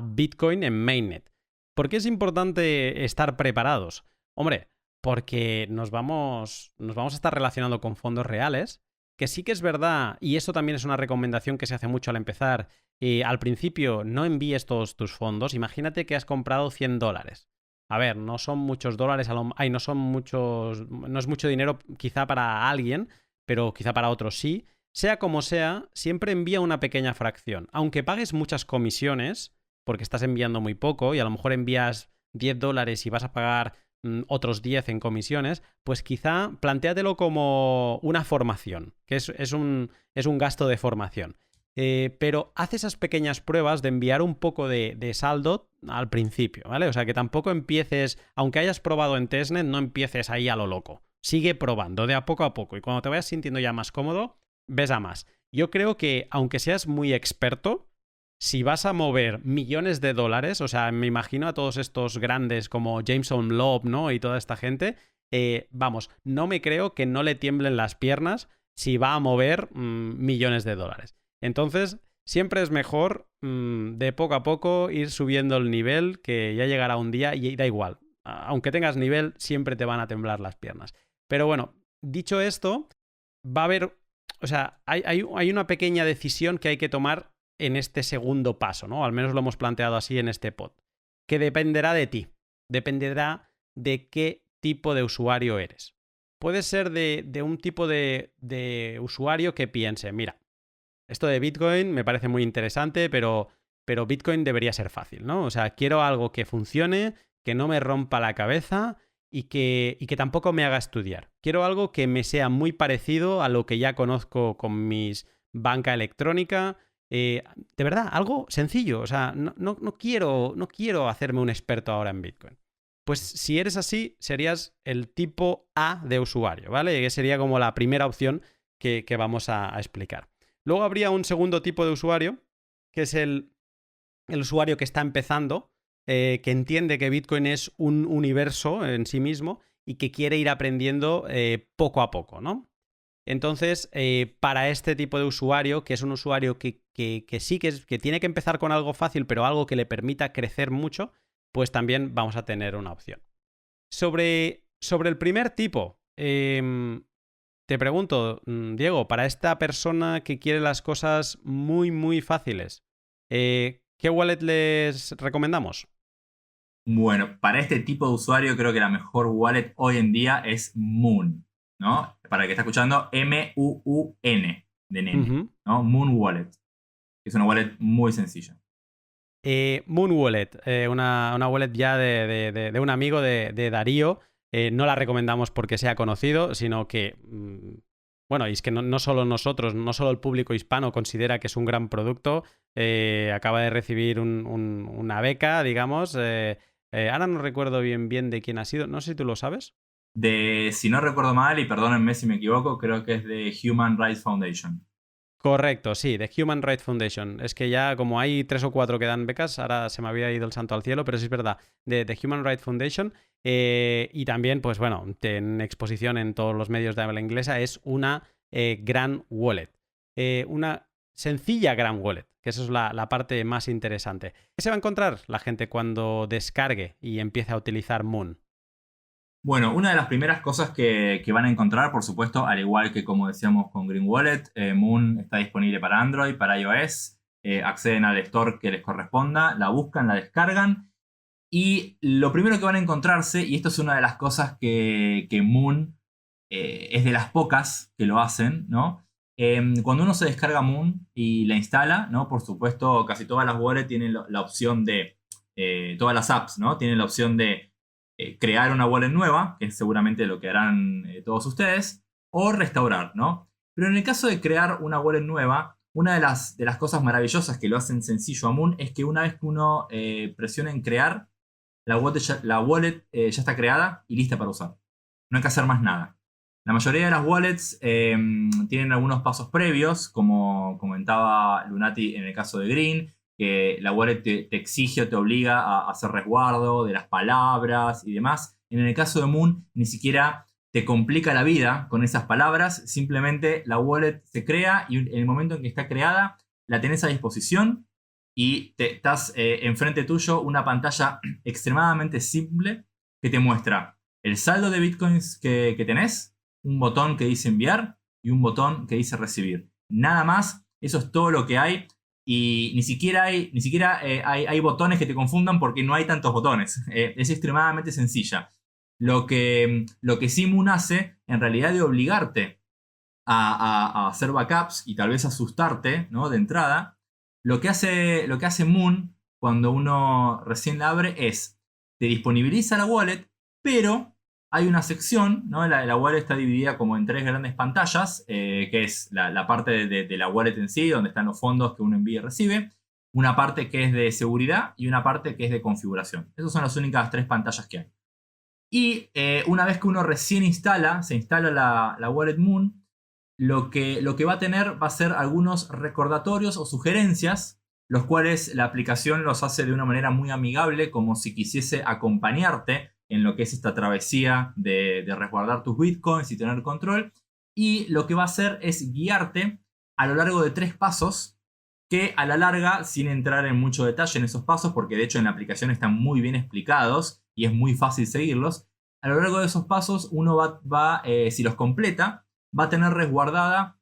Bitcoin en mainnet. ¿Por qué es importante estar preparados? Hombre, porque nos vamos a estar relacionando con fondos reales, que sí que es verdad, y esto también es una recomendación que se hace mucho al empezar, al principio no envíes todos tus fondos. Imagínate que has comprado $100. A ver, no son muchos dólares, no es mucho dinero quizá para alguien, pero quizá para otros sí. Sea como sea, siempre envía una pequeña fracción. Aunque pagues muchas comisiones, porque estás enviando muy poco y a lo mejor envías $10 y vas a pagar otros 10 en comisiones, pues quizá plantéatelo como una formación, que es un gasto de formación. Pero haz esas pequeñas pruebas de enviar un poco de saldo al principio, ¿vale? O sea, que tampoco empieces, aunque hayas probado en testnet, no empieces ahí a lo loco. Sigue probando de a poco y cuando te vayas sintiendo ya más cómodo, ves a más. Yo creo que aunque seas muy experto, si vas a mover millones de dólares, o sea, me imagino a todos estos grandes como Jameson Loeb, ¿no? Y toda esta gente, no me creo que no le tiemblen las piernas si va a mover millones de dólares. Entonces, siempre es mejor de poco a poco ir subiendo el nivel, que ya llegará un día y da igual. Aunque tengas nivel, siempre te van a temblar las piernas. Pero bueno, dicho esto, va a haber, o sea, hay una pequeña decisión que hay que tomar en este segundo paso, ¿no? Al menos lo hemos planteado así en este pod, que dependerá de ti, dependerá de qué tipo de usuario eres. Puede ser de un tipo de usuario que piense, mira, esto de Bitcoin me parece muy interesante, pero Bitcoin debería ser fácil, ¿no? O sea, quiero algo que funcione, que no me rompa la cabeza y que tampoco me haga estudiar. Quiero algo que me sea muy parecido a lo que ya conozco con mis banca electrónica. De verdad, algo sencillo. O sea, no quiero hacerme un experto ahora en Bitcoin. Pues si eres así, serías el tipo A de usuario, ¿vale? Que sería como la primera opción que vamos a explicar. Luego habría un segundo tipo de usuario, que es el usuario que está empezando, que entiende que Bitcoin es un universo en sí mismo y que quiere ir aprendiendo poco a poco, ¿no? Entonces, para este tipo de usuario, que es un usuario que tiene que empezar con algo fácil, pero algo que le permita crecer mucho, pues también vamos a tener una opción. Sobre el primer tipo, te pregunto, Diego, para esta persona que quiere las cosas muy, muy fáciles, ¿qué wallet les recomendamos? Bueno, para este tipo de usuario creo que la mejor wallet hoy en día es Moon, ¿no? Para el que está escuchando, M-U-U-N de nene, ¿no? Moon Wallet. Es una wallet muy sencilla. Moon Wallet, una wallet ya de un amigo de Darío. No la recomendamos porque sea conocido, sino que, bueno, y es que no solo nosotros, no solo el público hispano considera que es un gran producto. Acaba de recibir una beca, digamos. Ahora no recuerdo bien de quién ha sido. No sé si tú lo sabes. Si no recuerdo mal, y perdónenme si me equivoco, creo que es de Human Rights Foundation. Correcto, sí, de Human Rights Foundation. Es que ya como hay 3 o 4 que dan becas, ahora se me había ido el santo al cielo, pero sí es verdad, de Human Rights Foundation. Y también, pues bueno, en exposición en todos los medios de habla inglesa, es una gran wallet. sencilla gran wallet, que eso es la parte más interesante. ¿Qué se va a encontrar la gente cuando descargue y empiece a utilizar Moon? Bueno, una de las primeras cosas que van a encontrar, por supuesto, al igual que como decíamos con Green Wallet, Moon está disponible para Android, para iOS, acceden al store que les corresponda, la buscan, la descargan y lo primero que van a encontrarse, y esto es una de las cosas que Moon es de las pocas que lo hacen, ¿no? Cuando uno se descarga Moon y la instala, ¿no? Por supuesto, casi todas las wallets tienen la opción de, todas las apps, ¿no? Tienen la opción de crear una wallet nueva, que es seguramente lo que harán todos ustedes, o restaurar, ¿no? Pero en el caso de crear una wallet nueva, una de las cosas maravillosas que lo hacen sencillo a Moon es que una vez que uno presiona en crear, la wallet ya está creada y lista para usar. No hay que hacer más nada. La mayoría de las wallets tienen algunos pasos previos, como comentaba Lunati en el caso de Green, que la wallet te exige o te obliga a hacer resguardo de las palabras y demás. En el caso de Moon, ni siquiera te complica la vida con esas palabras, simplemente la wallet se crea y en el momento en que está creada, la tenés a disposición y estás enfrente tuyo una pantalla extremadamente simple que te muestra el saldo de bitcoins que tenés, un botón que dice enviar y un botón que dice recibir. Nada más, eso es todo lo que hay. Y ni siquiera hay botones que te confundan porque no hay tantos botones. Es extremadamente sencilla. Lo que sí Moon hace, en realidad de obligarte a hacer backups y tal vez asustarte, ¿no? De entrada, lo que hace Moon cuando uno recién la abre es, te disponibiliza la wallet, pero hay una sección, ¿no? La wallet está dividida como en tres grandes pantallas, que es la parte de la wallet en sí, donde están los fondos que uno envía y recibe, una parte que es de seguridad y una parte que es de configuración. Esas son las únicas tres pantallas que hay. Y una vez que uno recién se instala la wallet Moon, lo que va a tener va a ser algunos recordatorios o sugerencias, los cuales la aplicación los hace de una manera muy amigable, como si quisiese acompañarte en lo que es esta travesía de resguardar tus bitcoins y tener control. Y lo que va a hacer es guiarte a lo largo de 3 pasos que a la larga, sin entrar en mucho detalle en esos pasos, porque de hecho en la aplicación están muy bien explicados y es muy fácil seguirlos, a lo largo de esos pasos uno si los completa, va a tener resguardada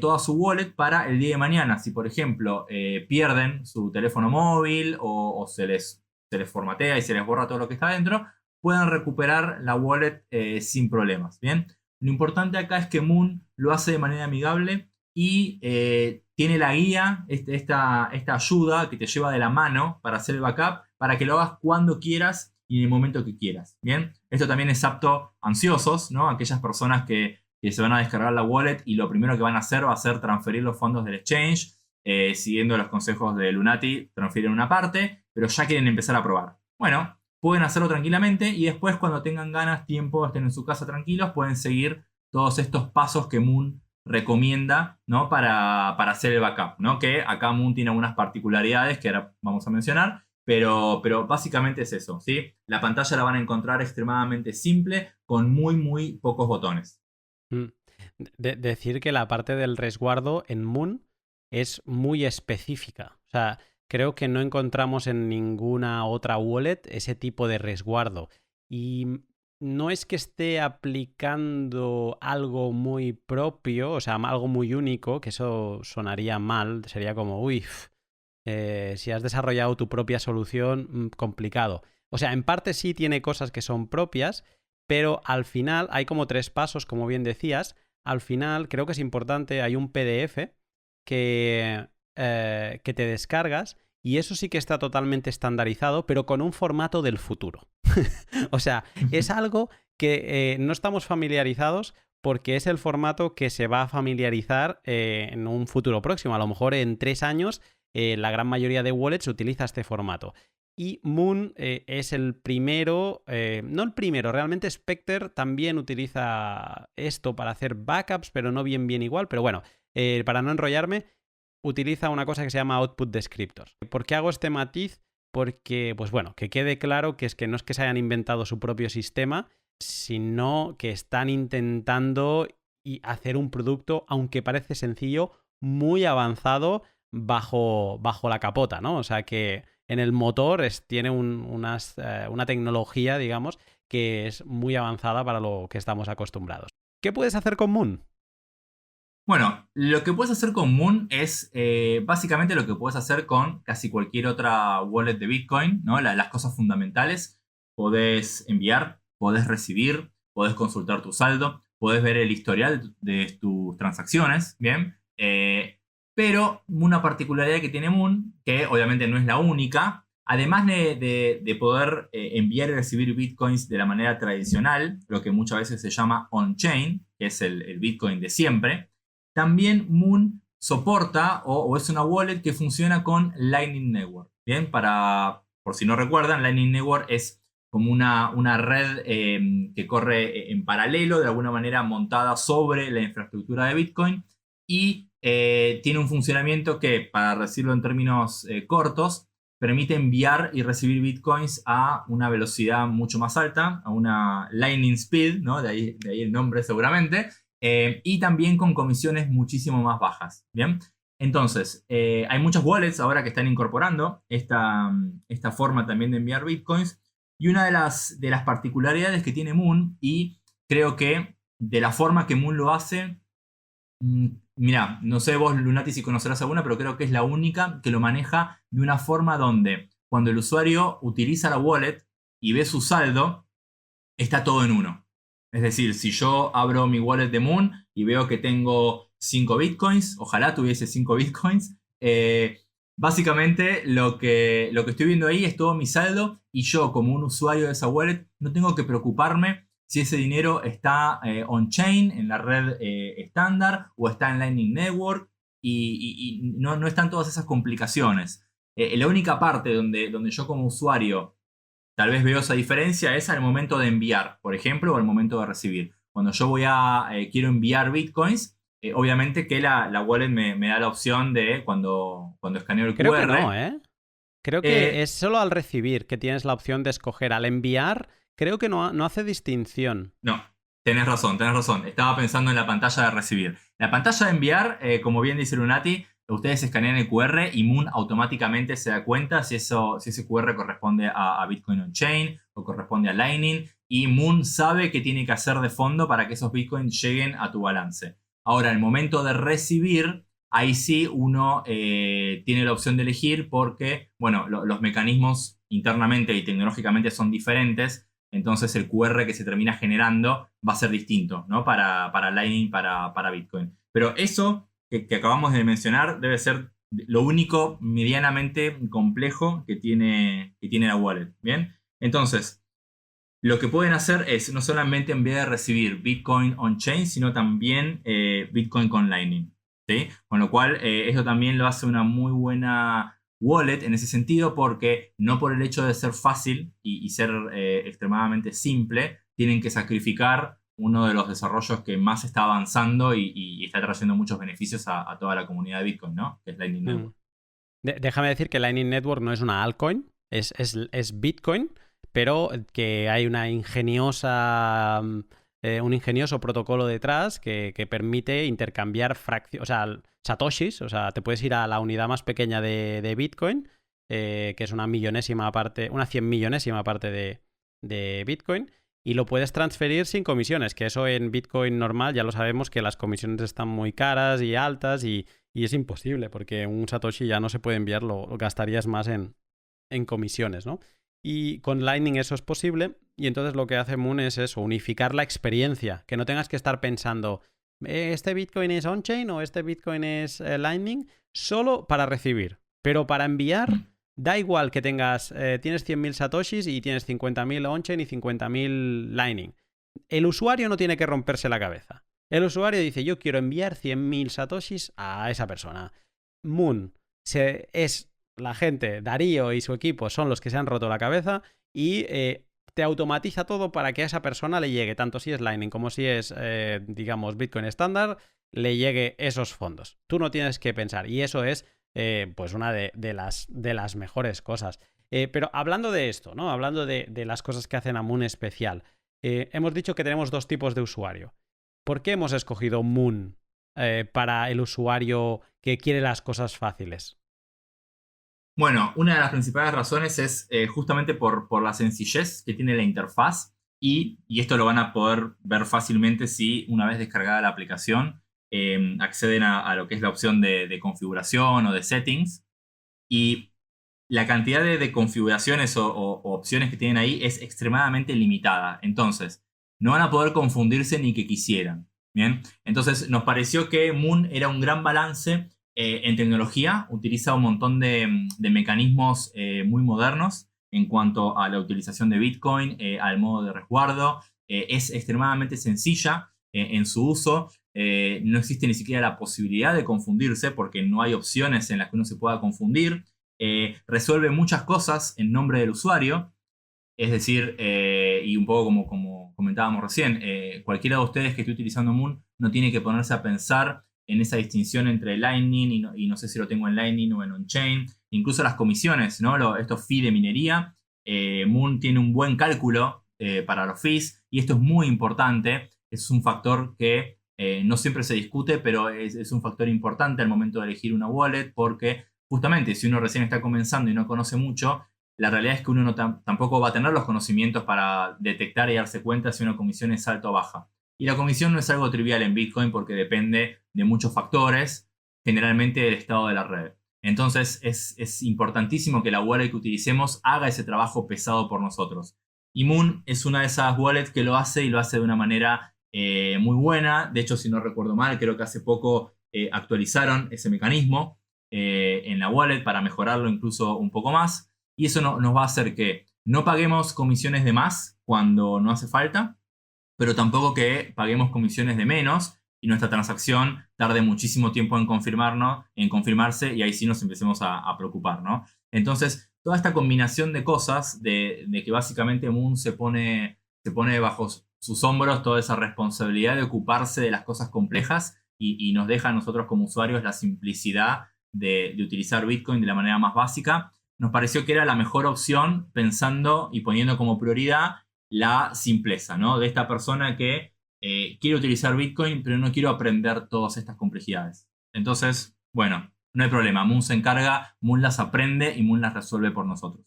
toda su wallet para el día de mañana. Si por ejemplo pierden su teléfono móvil o se les formatea y se les borra todo lo que está dentro, pueden recuperar la wallet sin problemas. Bien, lo importante acá es que Moon lo hace de manera amigable y tiene la guía, esta ayuda que te lleva de la mano para hacer el backup, para que lo hagas cuando quieras y en el momento que quieras. Bien, esto también es apto a ansiosos, ¿no? Aquellas personas que se van a descargar la wallet y lo primero que van a hacer va a ser transferir los fondos del exchange, siguiendo los consejos de Lunati, transfieren una parte, pero ya quieren empezar a probar. Bueno, pueden hacerlo tranquilamente y después cuando tengan ganas, tiempo, estén en su casa tranquilos, pueden seguir todos estos pasos que Moon recomienda, ¿no? para hacer el backup, ¿no? Que acá Moon tiene algunas particularidades que ahora vamos a mencionar, pero básicamente es eso, ¿sí? La pantalla la van a encontrar extremadamente simple, con muy, muy pocos botones. Decir que la parte del resguardo en Moon es muy específica. O sea, creo que no encontramos en ninguna otra wallet ese tipo de resguardo. Y no es que esté aplicando algo muy propio, o sea, algo muy único, que eso sonaría mal, sería como, uy, si has desarrollado tu propia solución, complicado. O sea, en parte sí tiene cosas que son propias, pero al final hay como 3 pasos, como bien decías. Al final creo que es importante, hay un PDF que te descargas y eso sí que está totalmente estandarizado, pero con un formato del futuro. O sea, es algo que no estamos familiarizados porque es el formato que se va a familiarizar en un futuro próximo. A lo mejor en 3 años la gran mayoría de wallets utiliza este formato. Y Moon es el primero, no el primero, realmente Spectre también utiliza esto para hacer backups, pero no bien igual. Pero bueno, para no enrollarme, utiliza una cosa que se llama Output Descriptors. ¿Por qué hago este matiz? Porque, pues bueno, que quede claro que no es que se hayan inventado su propio sistema, sino que están intentando hacer un producto, aunque parece sencillo, muy avanzado bajo la capota, ¿no? O sea que en el motor tiene una tecnología, digamos, que es muy avanzada para lo que estamos acostumbrados. ¿Qué puedes hacer con Moon? Bueno, lo que puedes hacer con Moon es básicamente lo que puedes hacer con casi cualquier otra wallet de Bitcoin, ¿no? Las cosas fundamentales. Podés enviar, podés recibir, podés consultar tu saldo, podés ver el historial de tus transacciones, ¿bien? Pero una particularidad que tiene Moon, que obviamente no es la única, además de poder enviar y recibir Bitcoins de la manera tradicional, lo que muchas veces se llama on-chain, que es el Bitcoin de siempre, también Moon soporta o es una wallet que funciona con Lightning Network. Bien, por si no recuerdan, Lightning Network es como una red que corre en paralelo, de alguna manera montada sobre la infraestructura de Bitcoin y tiene un funcionamiento que, para decirlo en términos cortos, permite enviar y recibir Bitcoins a una velocidad mucho más alta, a una Lightning Speed, ¿no? De ahí el nombre seguramente. Y también con comisiones muchísimo más bajas. Bien, entonces hay muchas wallets ahora que están incorporando esta forma también de enviar bitcoins. Y una de las particularidades que tiene Moon, y creo que de la forma que Moon lo hace, mira, no sé vos, Lunati, si conocerás alguna, pero creo que es la única que lo maneja de una forma donde cuando el usuario utiliza la wallet y ve su saldo, está todo en uno. Es decir, si yo abro mi wallet de Moon y veo que tengo 5 bitcoins, ojalá tuviese 5 bitcoins, básicamente lo que estoy viendo ahí es todo mi saldo y yo, como un usuario de esa wallet, no tengo que preocuparme si ese dinero está on-chain, en la red estándar, o está en Lightning Network, y no están todas esas complicaciones. La única parte donde yo como usuario tal vez veo esa diferencia es al momento de enviar, por ejemplo, o al momento de recibir. Cuando yo quiero enviar bitcoins, obviamente que la wallet me da la opción de cuando escaneo el Creo QR. que no, ¿eh? Creo que es solo al recibir que tienes la opción de escoger. Al enviar, creo que no hace distinción. No, tenés razón. Estaba pensando en la pantalla de recibir. La pantalla de enviar, como bien dice Lunati, ustedes escanean el QR y Moon automáticamente se da cuenta si ese QR corresponde a Bitcoin on-chain o corresponde a Lightning, y Moon sabe qué tiene que hacer de fondo para que esos Bitcoins lleguen a tu balance. Ahora, el momento de recibir, ahí sí uno tiene la opción de elegir porque, bueno, los mecanismos internamente y tecnológicamente son diferentes. Entonces el QR que se termina generando va a ser distinto, ¿no? Para Lightning, para Bitcoin. Pero eso que acabamos de mencionar debe ser lo único medianamente complejo que tiene la wallet. ¿Bien? Entonces, lo que pueden hacer es no solamente en vez de recibir Bitcoin on-chain, sino también Bitcoin con Lightning. ¿Sí? Con lo cual, eso también lo hace una muy buena wallet en ese sentido, porque no por el hecho de ser fácil y ser extremadamente simple, tienen que sacrificar uno de los desarrollos que más está avanzando y está trayendo muchos beneficios a toda la comunidad de Bitcoin, ¿no? Que es Lightning Network. Déjame decir que Lightning Network no es una altcoin, es Bitcoin, pero que hay un ingenioso protocolo detrás que permite intercambiar satoshis, o sea, te puedes ir a la unidad más pequeña de Bitcoin, que es una 100.000.000ª parte de Bitcoin, y lo puedes transferir sin comisiones, que eso en Bitcoin normal ya lo sabemos que las comisiones están muy caras y altas y es imposible, porque un satoshi ya no se puede enviar, lo gastarías más en comisiones, ¿no? Y con Lightning eso es posible, y entonces lo que hace Moon es eso, unificar la experiencia, que no tengas que estar pensando, ¿este Bitcoin es on-chain o este Bitcoin es Lightning? Solo para recibir, pero para enviar, da igual que tienes 100.000 satoshis y tienes 50.000 on-chain y 50.000 Lightning. El usuario no tiene que romperse la cabeza. El usuario dice, yo quiero enviar 100.000 satoshis a esa persona. Moon la gente, Darío y su equipo son los que se han roto la cabeza y te automatiza todo para que a esa persona le llegue, tanto si es Lightning como si es, digamos, Bitcoin estándar, le llegue esos fondos. Tú no tienes que pensar, y eso es pues una de las mejores cosas. Pero hablando de esto, ¿no? Hablando de las cosas que hacen a Moon especial, hemos dicho que tenemos dos tipos de usuario. ¿Por qué hemos escogido Moon para el usuario que quiere las cosas fáciles? Bueno, una de las principales razones es justamente por la sencillez que tiene la interfaz y esto lo van a poder ver fácilmente si una vez descargada la aplicación acceden a lo que es la opción de configuración o de settings y la cantidad de configuraciones o opciones que tienen ahí es extremadamente limitada. Entonces, no van a poder confundirse ni que quisieran. Bien, entonces nos pareció que Moon era un gran balance en tecnología, utiliza un montón de mecanismos muy modernos en cuanto a la utilización de Bitcoin, al modo de resguardo, es extremadamente sencilla en su uso, no existe ni siquiera la posibilidad de confundirse porque no hay opciones en las que uno se pueda confundir, resuelve muchas cosas en nombre del usuario, es decir, y un poco como comentábamos recién, cualquiera de ustedes que esté utilizando Moon no tiene que ponerse a pensar en esa distinción entre Lightning y no sé si lo tengo en Lightning o en on-chain, incluso las comisiones, ¿no? Estos fees de minería. Moon tiene un buen cálculo para los fees y esto es muy importante, es un factor que no siempre se discute, pero es un factor importante al momento de elegir una wallet porque justamente si uno recién está comenzando y no conoce mucho, la realidad es que uno tampoco va a tener los conocimientos para detectar y darse cuenta si una comisión es alta o baja. Y la comisión no es algo trivial en Bitcoin porque depende de muchos factores, generalmente del estado de la red. Entonces es importantísimo que la wallet que utilicemos haga ese trabajo pesado por nosotros. Y Moon es una de esas wallets que lo hace y lo hace de una manera muy buena. De hecho, si no recuerdo mal, creo que hace poco actualizaron ese mecanismo en la wallet para mejorarlo incluso un poco más. Y eso nos va a hacer que no paguemos comisiones de más cuando no hace falta, pero tampoco que paguemos comisiones de menos y nuestra transacción tarde muchísimo tiempo en confirmarse y ahí sí nos empecemos a preocupar, ¿no? Entonces, toda esta combinación de cosas, de que básicamente Moon se pone bajo sus hombros toda esa responsabilidad de ocuparse de las cosas complejas y nos deja a nosotros como usuarios la simplicidad de utilizar Bitcoin de la manera más básica, nos pareció que era la mejor opción pensando y poniendo como prioridad la simpleza, ¿no? De esta persona que quiere utilizar Bitcoin, pero no quiero aprender todas estas complejidades. Entonces, bueno, no hay problema. Moon se encarga, Moon las aprende y Moon las resuelve por nosotros.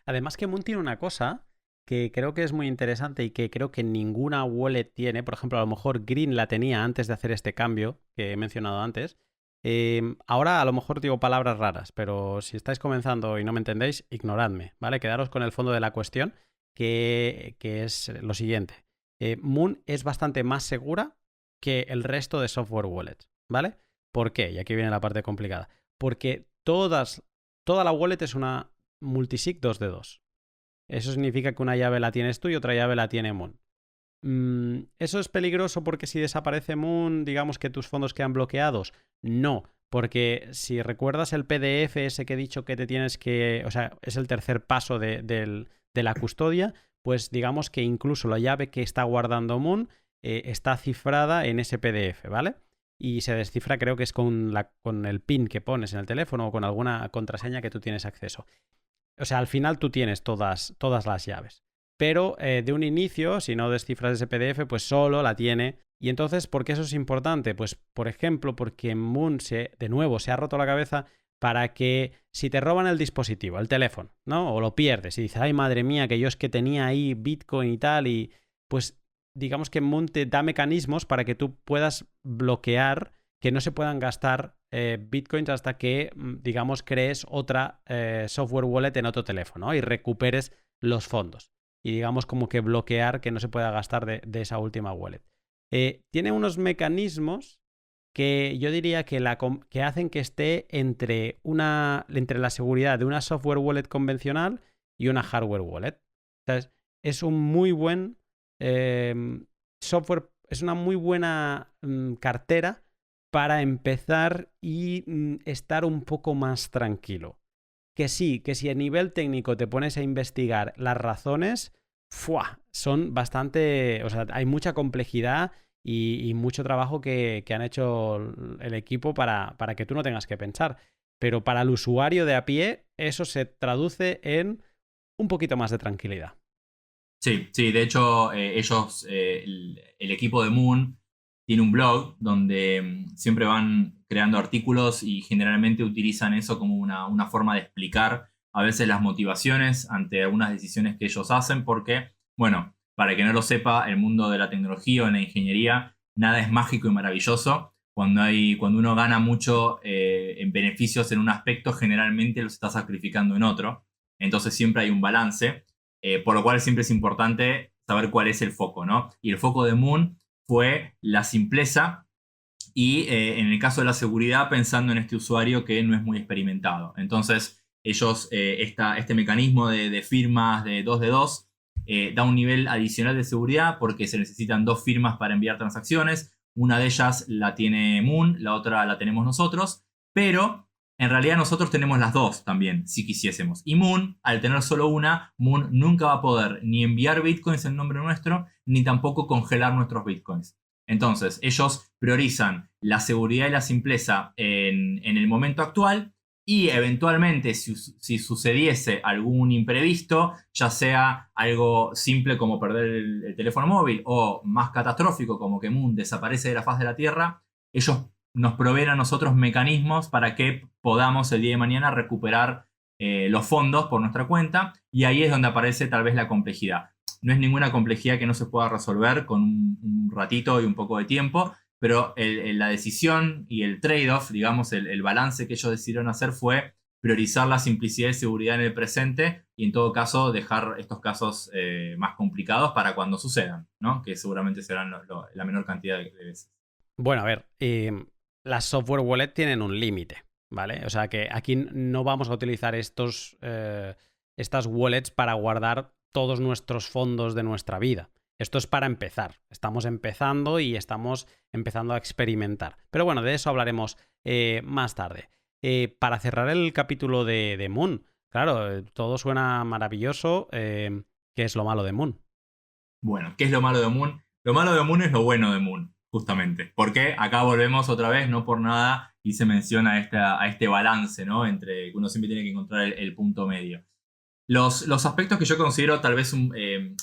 Además que Moon tiene una cosa que creo que es muy interesante y que creo que ninguna wallet tiene. Por ejemplo, a lo mejor Green la tenía antes de hacer este cambio que he mencionado antes. Ahora a lo mejor digo palabras raras, pero si estáis comenzando y no me entendéis, ignoradme, ¿vale? Quedaros con el fondo de la cuestión, que es lo siguiente. Moon es bastante más segura que el resto de software wallets, ¿vale? ¿Por qué? Y aquí viene la parte complicada. Porque toda la wallet es una multisig 2 de 2. Eso significa que una llave la tienes tú y otra llave la tiene Moon. ¿Eso es peligroso porque si desaparece Moon, digamos que tus fondos quedan bloqueados? No, porque si recuerdas el PDF ese que he dicho que te tienes que... O sea, es el tercer paso de la custodia, pues digamos que incluso la llave que está guardando Moon está cifrada en ese PDF, ¿vale? Y se descifra, creo que es con el PIN que pones en el teléfono o con alguna contraseña que tú tienes acceso. O sea, al final tú tienes todas las llaves. Pero de un inicio, si no descifras ese PDF, pues solo la tiene. Y entonces, ¿por qué eso es importante? Pues, por ejemplo, porque Moon de nuevo se ha roto la cabeza para que si te roban el dispositivo, el teléfono, ¿no? O lo pierdes y dices, ay, madre mía, que yo es que tenía ahí Bitcoin y tal, y pues digamos que Moon te da mecanismos para que tú puedas bloquear que no se puedan gastar bitcoins hasta que, digamos, crees otra software wallet en otro teléfono, ¿no? Y recuperes los fondos. Y digamos como que bloquear que no se pueda gastar de esa última wallet. Tiene unos mecanismos que yo diría que hacen que esté entre la seguridad de una software wallet convencional y una hardware wallet. ¿Sabes? Es un muy buen software, es una muy buena cartera para empezar y estar un poco más tranquilo. Que sí, que si a nivel técnico te pones a investigar las razones, son bastante... O sea, hay mucha complejidad y mucho trabajo que han hecho el equipo para que tú no tengas que pensar. Pero para el usuario de a pie, eso se traduce en un poquito más de tranquilidad. Sí, de hecho, ellos, el equipo de Moon, tiene un blog donde siempre van creando artículos y generalmente utilizan eso como una forma de explicar a veces las motivaciones ante algunas decisiones que ellos hacen, porque, bueno, para el que no lo sepa, el mundo de la tecnología o en la ingeniería, nada es mágico y maravilloso. Cuando uno gana mucho en beneficios en un aspecto, generalmente los está sacrificando en otro. Entonces siempre hay un balance, por lo cual siempre es importante saber cuál es el foco, ¿no? Y el foco de Moon fue la simpleza y en el caso de la seguridad, pensando en este usuario que no es muy experimentado. Entonces, ellos, este mecanismo de firmas de 2 de 2 da un nivel adicional de seguridad porque se necesitan 2 firmas para enviar transacciones. Una de ellas la tiene Moon, la otra la tenemos nosotros, pero en realidad nosotros tenemos las dos también, si quisiésemos. Y Moon, al tener solo una, Moon nunca va a poder ni enviar bitcoins en nombre nuestro, ni tampoco congelar nuestros bitcoins. Entonces, ellos priorizan la seguridad y la simpleza en el momento actual y eventualmente si sucediese algún imprevisto, ya sea algo simple como perder el teléfono móvil o más catastrófico como que Moon desaparece de la faz de la Tierra, ellos nos proveen a nosotros mecanismos para que podamos el día de mañana recuperar los fondos por nuestra cuenta y ahí es donde aparece tal vez la complejidad. No es ninguna complejidad que no se pueda resolver con un ratito y un poco de tiempo, pero la decisión y el trade-off, digamos, el balance que ellos decidieron hacer fue priorizar la simplicidad y seguridad en el presente y en todo caso dejar estos casos más complicados para cuando sucedan, ¿no? Que seguramente serán la menor cantidad de veces. Bueno, a ver, las software wallet tienen un límite, ¿vale? O sea que aquí no vamos a utilizar estas wallets para guardar todos nuestros fondos de nuestra vida. Esto es para empezar. Estamos empezando y estamos empezando a experimentar. Pero bueno, de eso hablaremos más tarde. Para cerrar el capítulo de Moon, claro, todo suena maravilloso. ¿Qué es lo malo de Moon? Bueno, ¿qué es lo malo de Moon? Lo malo de Moon es lo bueno de Moon, justamente. Porque acá volvemos otra vez, no por nada, y se menciona a este balance, ¿no? Entre que uno siempre tiene que encontrar el punto medio. Los aspectos que yo considero tal vez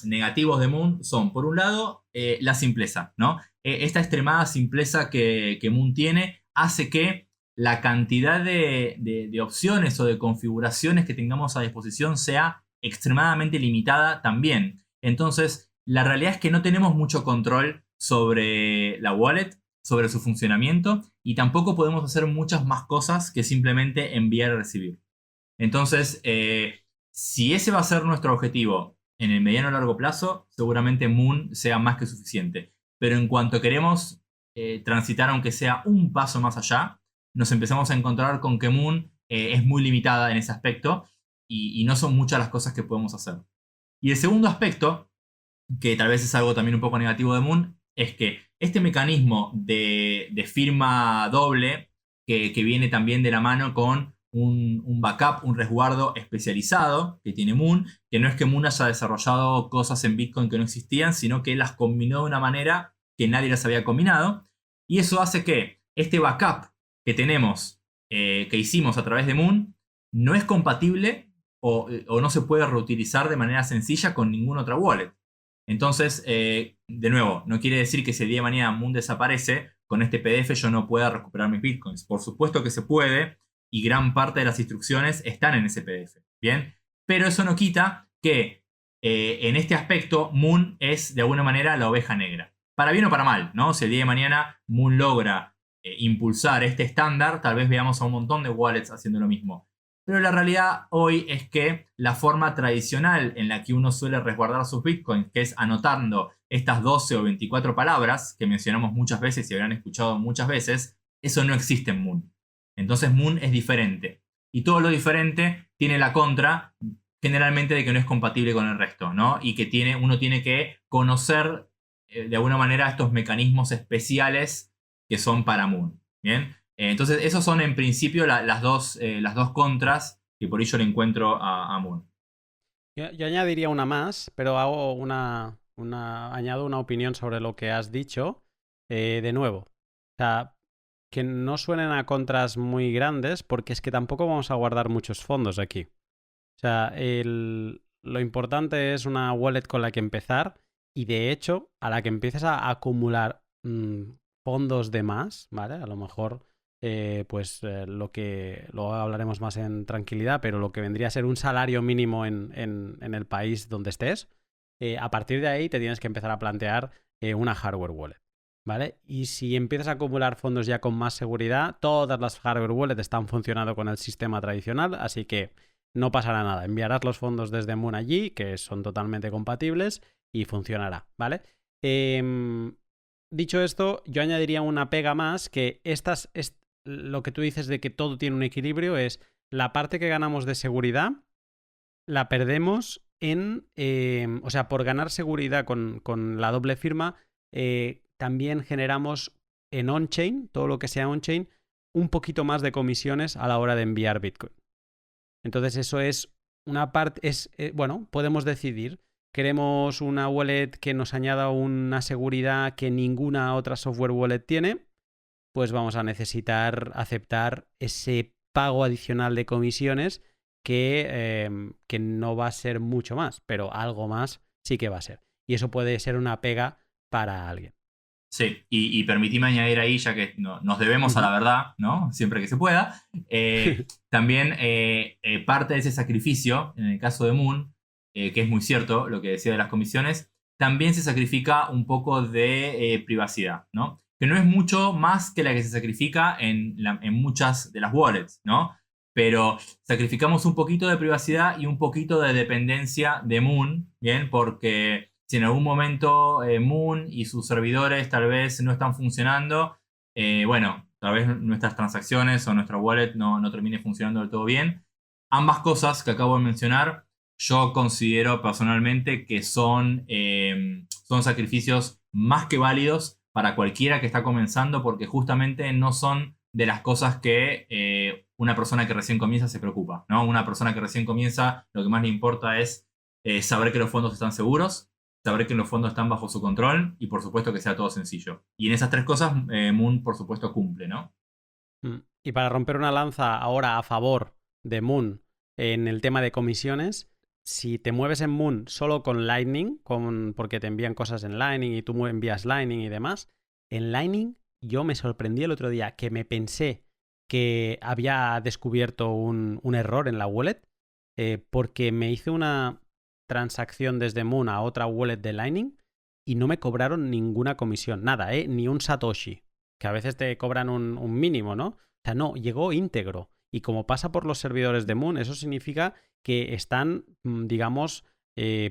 negativos de Moon son, por un lado, la simpleza, ¿no? Esta extremada simpleza que Moon tiene hace que la cantidad de opciones o de configuraciones que tengamos a disposición sea extremadamente limitada también. Entonces, la realidad es que no tenemos mucho control sobre la wallet, sobre su funcionamiento y tampoco podemos hacer muchas más cosas que simplemente enviar y recibir. Entonces, si ese va a ser nuestro objetivo en el mediano o largo plazo, seguramente Moon sea más que suficiente. Pero en cuanto queremos transitar, aunque sea un paso más allá, nos empezamos a encontrar con que Moon es muy limitada en ese aspecto y no son muchas las cosas que podemos hacer. Y el segundo aspecto, que tal vez es algo también un poco negativo de Moon, es que este mecanismo de firma doble, que viene también de la mano con un backup, un resguardo especializado que tiene Moon, que no es que Moon haya desarrollado cosas en Bitcoin que no existían, sino que las combinó de una manera que nadie las había combinado. Y eso hace que este backup que tenemos, que hicimos a través de Moon, no es compatible o no se puede reutilizar de manera sencilla con ninguna otra wallet. Entonces, de nuevo, no quiere decir que si el día de mañana Moon desaparece, con este PDF yo no pueda recuperar mis bitcoins. Por supuesto que se puede, y gran parte de las instrucciones están en ese PDF. Bien, pero eso no quita que en este aspecto Moon es de alguna manera la oveja negra. Para bien o para mal, ¿no? Si el día de mañana Moon logra impulsar este estándar, tal vez veamos a un montón de wallets haciendo lo mismo. Pero la realidad hoy es que la forma tradicional en la que uno suele resguardar sus bitcoins, que es anotando estas 12 o 24 palabras que mencionamos muchas veces y habrán escuchado muchas veces, eso no existe en Moon. Entonces Moon es diferente. Y todo lo diferente tiene la contra, generalmente, de que no es compatible con el resto, ¿no? Y que uno tiene que conocer de alguna manera estos mecanismos especiales que son para Moon. ¿Bien? Entonces, esos son en principio las dos contras que por ello le encuentro a Moon. Yo añadiría una más, pero hago añado una opinión sobre lo que has dicho. De nuevo, o sea, que no suenen a contras muy grandes, porque es que tampoco vamos a guardar muchos fondos aquí. O sea, lo importante es una wallet con la que empezar y de hecho, a la que empieces a acumular fondos de más, ¿vale? A lo mejor, lo que luego hablaremos más en tranquilidad, pero lo que vendría a ser un salario mínimo en el país donde estés, a partir de ahí te tienes que empezar a plantear una hardware wallet, ¿vale? Y si empiezas a acumular fondos ya con más seguridad, todas las hardware wallets están funcionando con el sistema tradicional, así que no pasará nada. Enviarás los fondos desde Moon allí, que son totalmente compatibles, y funcionará, ¿vale? Dicho esto, yo añadiría una pega más, que lo que tú dices de que todo tiene un equilibrio es la parte que ganamos de seguridad, la perdemos o sea, por ganar seguridad con la doble firma, también generamos en on-chain, todo lo que sea on-chain, un poquito más de comisiones a la hora de enviar Bitcoin. Entonces eso es una parte, bueno, podemos decidir. Queremos una wallet que nos añada una seguridad que ninguna otra software wallet tiene, pues vamos a necesitar aceptar ese pago adicional de comisiones que no va a ser mucho más, pero algo más sí que va a ser. Y eso puede ser una pega para alguien. Sí, y permitime añadir ahí, ya que nos debemos a la verdad, ¿no? Siempre que se pueda. También parte de ese sacrificio, en el caso de Moon, que es muy cierto lo que decía de las comisiones, también se sacrifica un poco de privacidad, ¿no? Que no es mucho más que la que se sacrifica en muchas de las wallets, ¿no? Pero sacrificamos un poquito de privacidad y un poquito de dependencia de Moon, ¿bien? Porque si en algún momento Moon y sus servidores tal vez no están funcionando, bueno, tal vez nuestras transacciones o nuestra wallet no termine funcionando del todo bien. Ambas cosas que acabo de mencionar, yo considero personalmente que son sacrificios más que válidos para cualquiera que está comenzando, porque justamente no son de las cosas que una persona que recién comienza se preocupa, ¿no? Una persona que recién comienza, lo que más le importa es saber que los fondos están seguros, saber que los fondos están bajo su control y por supuesto que sea todo sencillo. Y en esas tres cosas Moon por supuesto cumple, ¿no? Y para romper una lanza ahora a favor de Moon en el tema de comisiones, si te mueves en Moon solo con Lightning, porque te envían cosas en Lightning y tú envías Lightning y demás, en Lightning yo me sorprendí el otro día que me pensé que había descubierto un error en la wallet, porque me hice una transacción desde Moon a otra wallet de Lightning y no me cobraron ninguna comisión, nada, ni un Satoshi, que a veces te cobran un mínimo, ¿no? O sea, no, llegó íntegro. Y como pasa por los servidores de Moon, eso significa que están, digamos,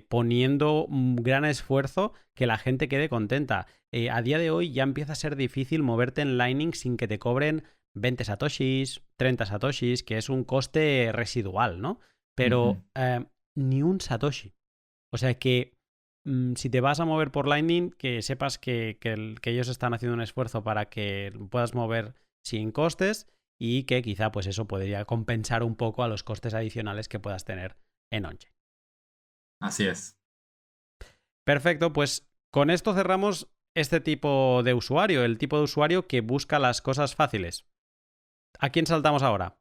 poniendo un gran esfuerzo que la gente quede contenta. A día de hoy ya empieza a ser difícil moverte en Lightning sin que te cobren 20 satoshis, 30 satoshis, que es un coste residual, ¿no? Pero ni un satoshi. O sea que si te vas a mover por Lightning, que sepas que ellos están haciendo un esfuerzo para que puedas mover sin costes y que quizá pues eso podría compensar un poco a los costes adicionales que puedas tener en on-chain. Así es. Perfecto, pues con esto cerramos este tipo de usuario, el tipo de usuario que busca las cosas fáciles. ¿A quién saltamos ahora?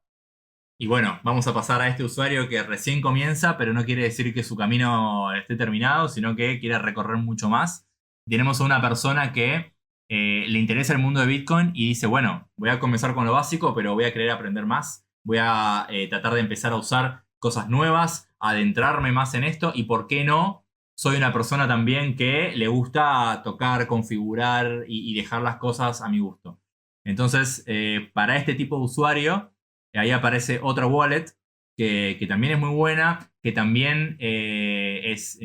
Y bueno, vamos a pasar a este usuario que recién comienza, pero no quiere decir que su camino esté terminado, sino que quiere recorrer mucho más. Tenemos a una persona que le interesa el mundo de Bitcoin y dice, bueno, voy a comenzar con lo básico, pero voy a querer aprender más. Voy a tratar de empezar a usar cosas nuevas, adentrarme más en esto y, ¿por qué no? Soy una persona también que le gusta tocar, configurar y dejar las cosas a mi gusto. Entonces, para este tipo de usuario, ahí aparece otra wallet que también es muy buena, que también es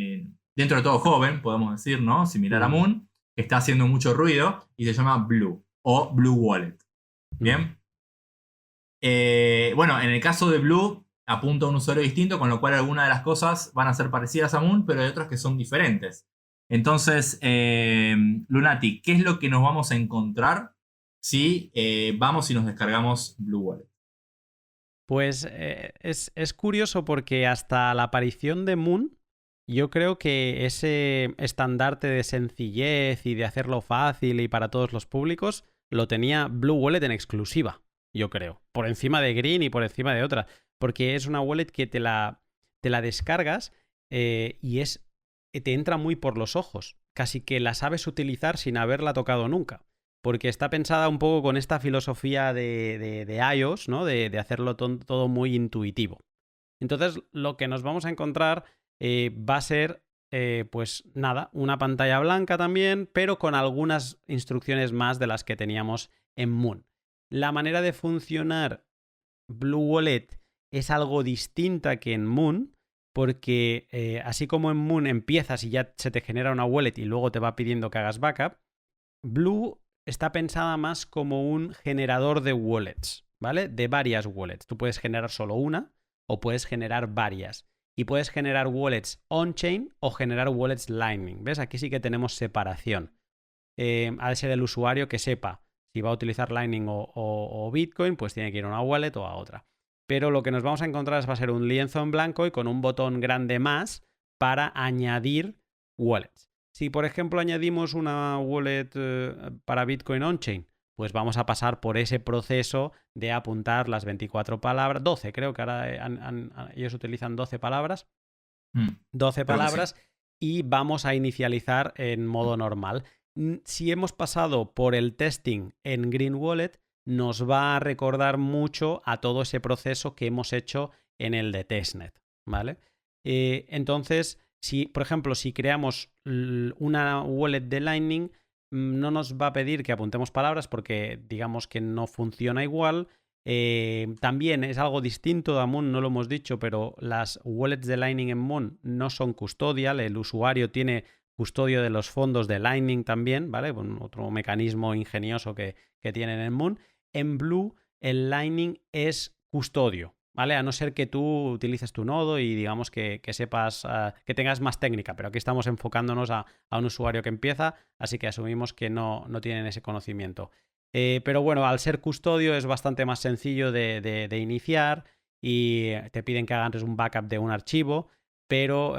dentro de todo joven, podemos decir, ¿no? Similar a Moon, que está haciendo mucho ruido y se llama Blue o Blue Wallet. ¿Bien? Bueno, en el caso de Blue apunta a un usuario distinto, con lo cual algunas de las cosas van a ser parecidas a Moon, pero hay otras que son diferentes. Entonces, Lunati, ¿qué es lo que nos vamos a encontrar si vamos y nos descargamos Blue Wallet? Pues es curioso porque hasta la aparición de Moon, yo creo que ese estandarte de sencillez y de hacerlo fácil y para todos los públicos lo tenía Blue Wallet en exclusiva, yo creo. Por encima de Green y por encima de otra. Porque es una wallet que te la descargas y te entra muy por los ojos. Casi que la sabes utilizar sin haberla tocado nunca. porque está pensada un poco con esta filosofía de iOS, ¿no? De hacerlo todo muy intuitivo. Entonces, lo que nos vamos a encontrar va a ser, pues nada, una pantalla blanca también, pero con algunas instrucciones más de las que teníamos en Moon. La manera de funcionar Blue Wallet es algo distinta que en Moon, porque así como en Moon empiezas y ya se te genera una wallet y luego te va pidiendo que hagas backup, Blue está pensada más como un generador de wallets, ¿vale? De varias wallets. Tú puedes generar solo una o puedes generar varias. Y puedes generar wallets on-chain o generar wallets Lightning. ¿Ves? Aquí sí que tenemos separación. Ha de ser el usuario que sepa si va a utilizar Lightning o Bitcoin, pues tiene que ir a una wallet o a otra. Pero lo que nos vamos a encontrar va a ser un lienzo en blanco y con un botón grande más para añadir wallets. Si, por ejemplo, añadimos una wallet para Bitcoin on-chain, pues vamos a pasar por ese proceso de apuntar las 24 palabras, 12, creo que ahora ellos utilizan 12 palabras, 12 palabras, y vamos a inicializar en modo normal. Si hemos pasado por el testing en Green Wallet, nos va a recordar mucho a todo ese proceso que hemos hecho en el de testnet, ¿vale? Entonces, si, por ejemplo, si creamos una wallet de Lightning, no nos va a pedir que apuntemos palabras porque digamos que no funciona igual. También es algo distinto de Moon, no lo hemos dicho, pero las wallets de Lightning en Moon no son custodial, el usuario tiene custodio de los fondos de Lightning también, ¿vale? Otro mecanismo ingenioso que tienen en Moon. En Blue, el Lightning es custodio, ¿vale? A no ser que tú utilices tu nodo y digamos que sepas, que tengas más técnica, pero aquí estamos enfocándonos a un usuario que empieza, así que asumimos que no tienen ese conocimiento. Pero bueno, al ser custodio es bastante más sencillo de iniciar y te piden que hagas un backup de un archivo, pero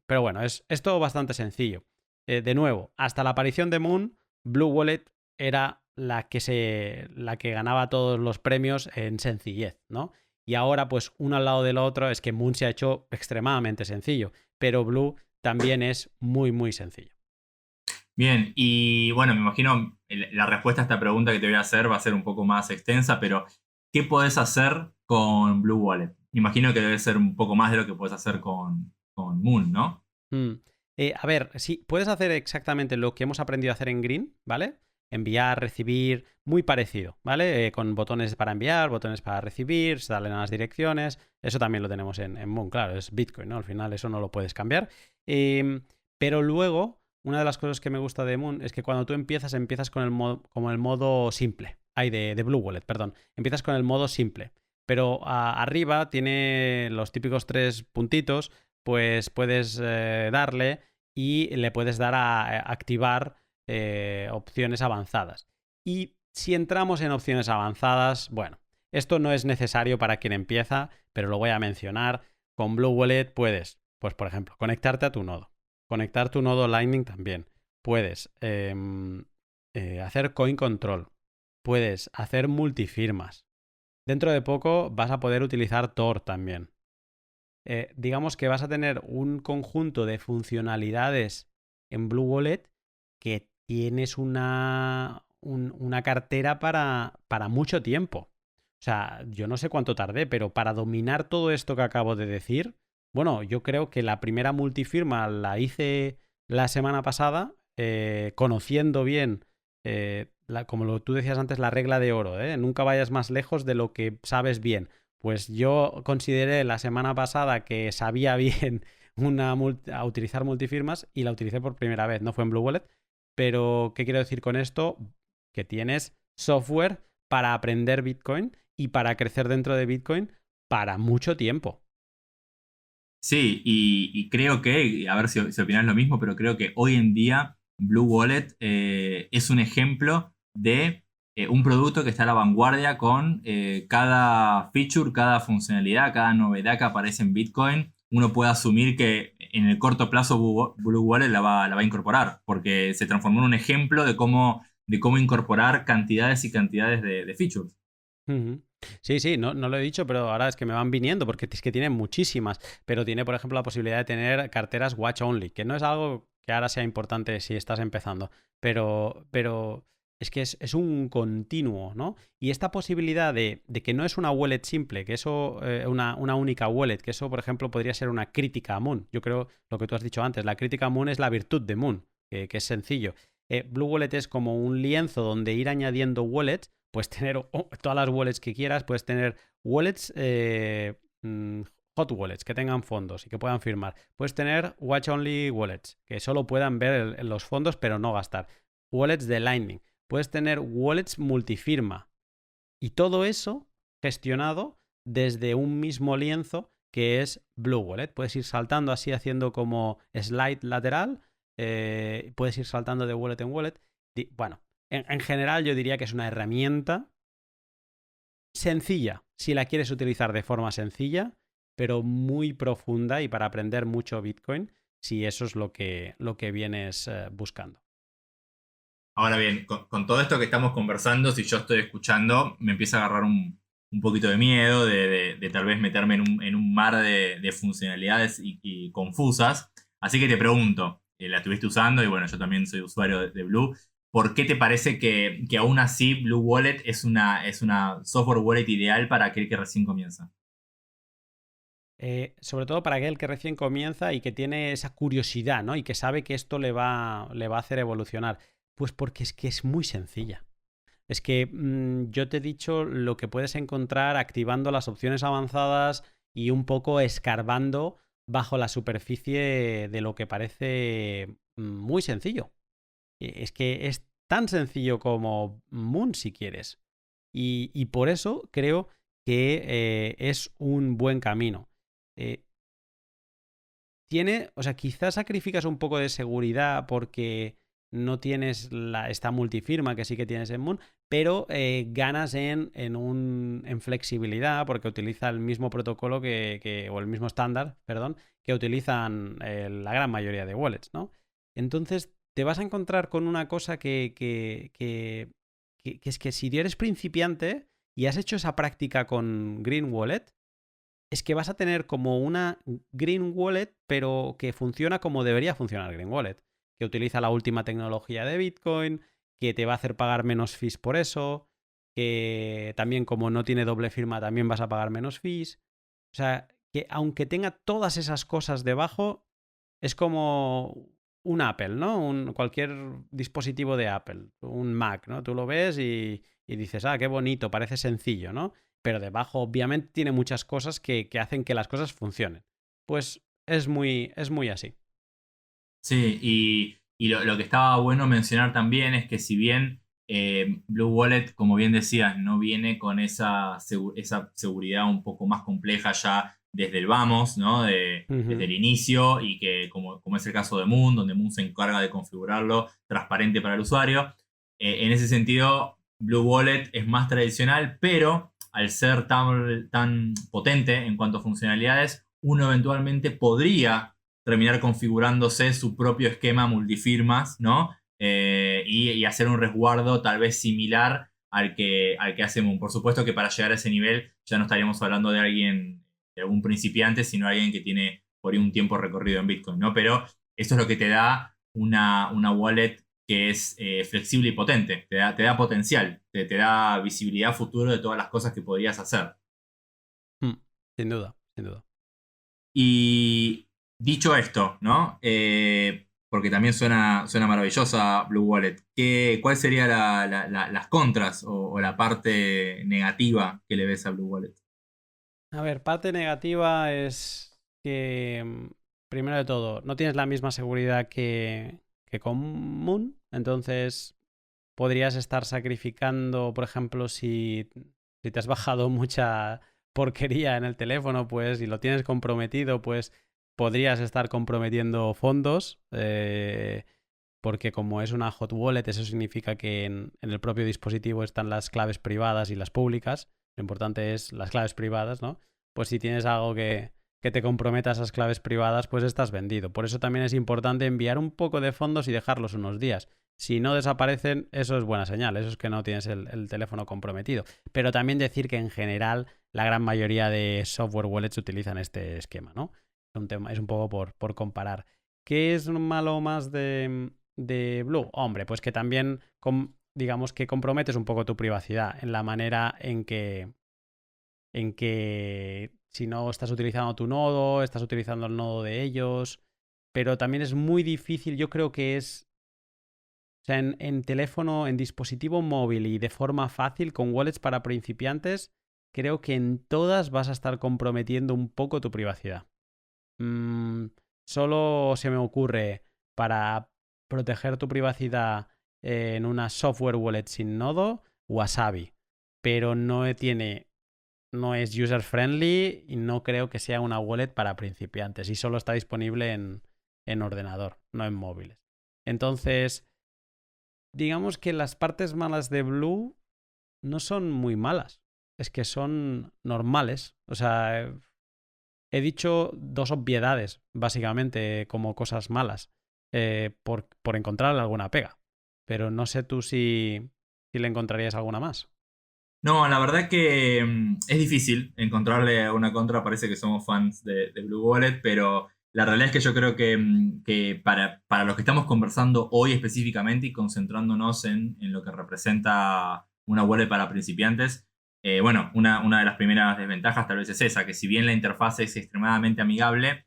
bueno, es todo bastante sencillo. De nuevo, hasta la aparición de Moon, Blue Wallet era la que ganaba todos los premios en sencillez, ¿no? Y ahora, pues, uno al lado del otro, es que Moon se ha hecho extremadamente sencillo, pero Blue también es muy, muy sencillo. Bien, y bueno, me imagino la respuesta a esta pregunta que te voy a hacer va a ser un poco más extensa, pero ¿qué podés hacer con Blue Wallet? Imagino que debe ser un poco más de lo que podés hacer con Moon, ¿no? A ver, sí, puedes hacer exactamente lo que hemos aprendido a hacer en Green, ¿vale? Enviar, recibir, muy parecido, ¿vale? Con botones para enviar, botones para recibir, se salen a las direcciones. Eso también lo tenemos en Moon, claro, es Bitcoin, ¿no? Al final eso no lo puedes cambiar. Pero luego, una de las cosas que me gusta de Moon es que cuando tú empiezas con el modo simple. De Blue Wallet, perdón. Empiezas con el modo simple. Pero arriba tiene los típicos 3 puntitos, pues puedes darle y le puedes dar a activar opciones avanzadas. Y si entramos en opciones avanzadas, bueno, esto no es necesario para quien empieza, pero lo voy a mencionar. Con Blue Wallet puedes, pues por ejemplo, conectarte a tu nodo. Conectar tu nodo Lightning también. Puedes hacer coin control. Puedes hacer multifirmas. Dentro de poco vas a poder utilizar Tor también. Digamos que vas a tener un conjunto de funcionalidades en Blue Wallet que tienes una cartera para mucho tiempo. O sea, yo no sé cuánto tardé, pero para dominar todo esto que acabo de decir, bueno, yo creo que la primera multifirma la hice la semana pasada, conociendo bien, como tú decías antes, la regla de oro, ¿eh? Nunca vayas más lejos de lo que sabes bien. Pues yo consideré la semana pasada que sabía bien a utilizar multifirmas y la utilicé por primera vez. No fue en Blue Wallet, pero ¿qué quiero decir con esto? Que tienes software para aprender Bitcoin y para crecer dentro de Bitcoin para mucho tiempo. Sí, y creo que, a ver si opinas lo mismo, pero creo que hoy en día Blue Wallet es un ejemplo de un producto que está a la vanguardia con cada feature, cada funcionalidad, cada novedad que aparece en Bitcoin. Uno puede asumir que en el corto plazo Blue Wallet la va a incorporar, porque se transformó en un ejemplo de cómo incorporar cantidades y cantidades de features. Sí, no lo he dicho, pero ahora es que me van viniendo porque es que tiene muchísimas. Pero tiene, por ejemplo, la posibilidad de tener carteras watch only, que no es algo que ahora sea importante si estás empezando. Pero es que es un continuo, ¿no? Y esta posibilidad de que no es una wallet simple, que eso, una única wallet, que eso, por ejemplo, podría ser una crítica a Moon. Yo creo lo que tú has dicho antes, la crítica a Moon es la virtud de Moon, que es sencillo. Blue Wallet es como un lienzo donde ir añadiendo wallets, puedes tener todas las wallets que quieras, puedes tener wallets, hot wallets que tengan fondos y que puedan firmar. Puedes tener watch only wallets, que solo puedan ver los fondos pero no gastar. Wallets de Lightning. Puedes tener wallets multifirma. Y todo eso gestionado desde un mismo lienzo que es Blue Wallet. Puedes ir saltando así, haciendo como slide lateral. Puedes ir saltando de wallet en wallet. Bueno, en general yo diría que es una herramienta sencilla, si la quieres utilizar de forma sencilla, pero muy profunda y para aprender mucho Bitcoin, si eso es lo que vienes buscando. Ahora bien, con todo esto que estamos conversando, si yo estoy escuchando, me empieza a agarrar un poquito de miedo de tal vez meterme en un mar de funcionalidades y confusas. Así que te pregunto, la estuviste usando y bueno, yo también soy usuario de Blue. ¿Por qué te parece que aún así Blue Wallet es una software wallet ideal para aquel que recién comienza? Sobre todo para aquel que recién comienza y que tiene esa curiosidad, ¿no? Y que sabe que esto le va a hacer evolucionar. Pues porque es que es muy sencilla. Es que yo te he dicho lo que puedes encontrar activando las opciones avanzadas y un poco escarbando bajo la superficie de lo que parece muy sencillo. Es que es tan sencillo como Moon si quieres. Y por eso creo que es un buen camino. O sea, quizás sacrificas un poco de seguridad porque no tienes esta multifirma que sí que tienes en Moon, pero ganas en flexibilidad porque utiliza el mismo protocolo o el mismo estándar, perdón, que utilizan la gran mayoría de wallets, ¿no? Entonces te vas a encontrar con una cosa que es que si eres principiante y has hecho esa práctica con Green Wallet, es que vas a tener como una Green Wallet, pero que funciona como debería funcionar Green Wallet, que utiliza la última tecnología de Bitcoin, que te va a hacer pagar menos fees por eso, que también como no tiene doble firma también vas a pagar menos fees. O sea, que aunque tenga todas esas cosas debajo, es como un Apple, ¿no? Cualquier dispositivo de Apple, un Mac, ¿no? Tú lo ves y dices, qué bonito, parece sencillo, ¿no? Pero debajo obviamente tiene muchas cosas que hacen que las cosas funcionen. Pues es muy así. Sí, y lo que estaba bueno mencionar también es que si bien Blue Wallet, como bien decías, no viene con esa seguridad un poco más compleja ya desde el vamos, ¿no? Desde el inicio y que como es el caso de Moon, donde Moon se encarga de configurarlo transparente para el usuario. En ese sentido, Blue Wallet es más tradicional, pero al ser tan potente en cuanto a funcionalidades, uno eventualmente podría terminar configurándose su propio esquema multifirmas, ¿no? Y hacer un resguardo tal vez similar al que hace Moon. Por supuesto que para llegar a ese nivel ya no estaríamos hablando de algún principiante, sino alguien que tiene por ahí un tiempo recorrido en Bitcoin, ¿no? Pero eso es lo que te da una wallet que es flexible y potente, te da potencial, te da visibilidad futuro de todas las cosas que podrías hacer. Sin duda, sin duda. Y dicho esto, ¿no? Porque también suena maravillosa Blue Wallet. ¿Cuál sería las contras o la parte negativa que le ves a Blue Wallet? A ver, parte negativa es que, primero de todo, no tienes la misma seguridad que con Moon. Entonces, podrías estar sacrificando, por ejemplo, si te has bajado mucha porquería en el teléfono, pues, y lo tienes comprometido, pues podrías estar comprometiendo fondos, porque como es una hot wallet, eso significa que en el propio dispositivo están las claves privadas y las públicas. Lo importante es las claves privadas, ¿no? Pues si tienes algo que te comprometa esas claves privadas, pues estás vendido. Por eso también es importante enviar un poco de fondos y dejarlos unos días. Si no desaparecen, eso es buena señal, eso es que no tienes el teléfono comprometido. Pero también decir que en general la gran mayoría de software wallets utilizan este esquema, ¿no? Es un poco por comparar. ¿Qué es malo más de Blue? Hombre, pues que también digamos que comprometes un poco tu privacidad en la manera en que si no estás utilizando tu nodo, estás utilizando el nodo de ellos, pero también es muy difícil, yo creo que es, o sea, en teléfono, en dispositivo móvil y de forma fácil, con wallets para principiantes, creo que en todas vas a estar comprometiendo un poco tu privacidad. Solo se me ocurre para proteger tu privacidad en una software wallet sin nodo, Wasabi, pero no es user friendly y no creo que sea una wallet para principiantes y solo está disponible en ordenador, no en móviles. Entonces, digamos que las partes malas de Blue no son muy malas, es que son normales. O sea, he dicho dos obviedades, básicamente, como cosas malas, por encontrar alguna pega. Pero no sé tú si le encontrarías alguna más. No, la verdad que es difícil encontrarle una contra. Parece que somos fans de Blue Wallet, pero la realidad es que yo creo que para lo que estamos conversando hoy específicamente y concentrándonos en lo que representa una wallet para principiantes, bueno, una de las primeras desventajas tal vez es esa, que si bien la interfaz es extremadamente amigable,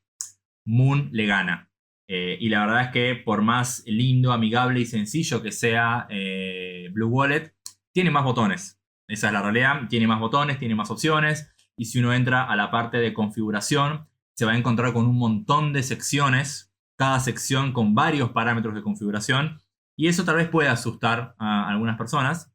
Moon le gana. Y la verdad es que por más lindo, amigable y sencillo que sea Blue Wallet, tiene más botones. Esa es la realidad. Tiene más botones, tiene más opciones. Y si uno entra a la parte de configuración, se va a encontrar con un montón de secciones, cada sección con varios parámetros de configuración. Y eso tal vez puede asustar a algunas personas.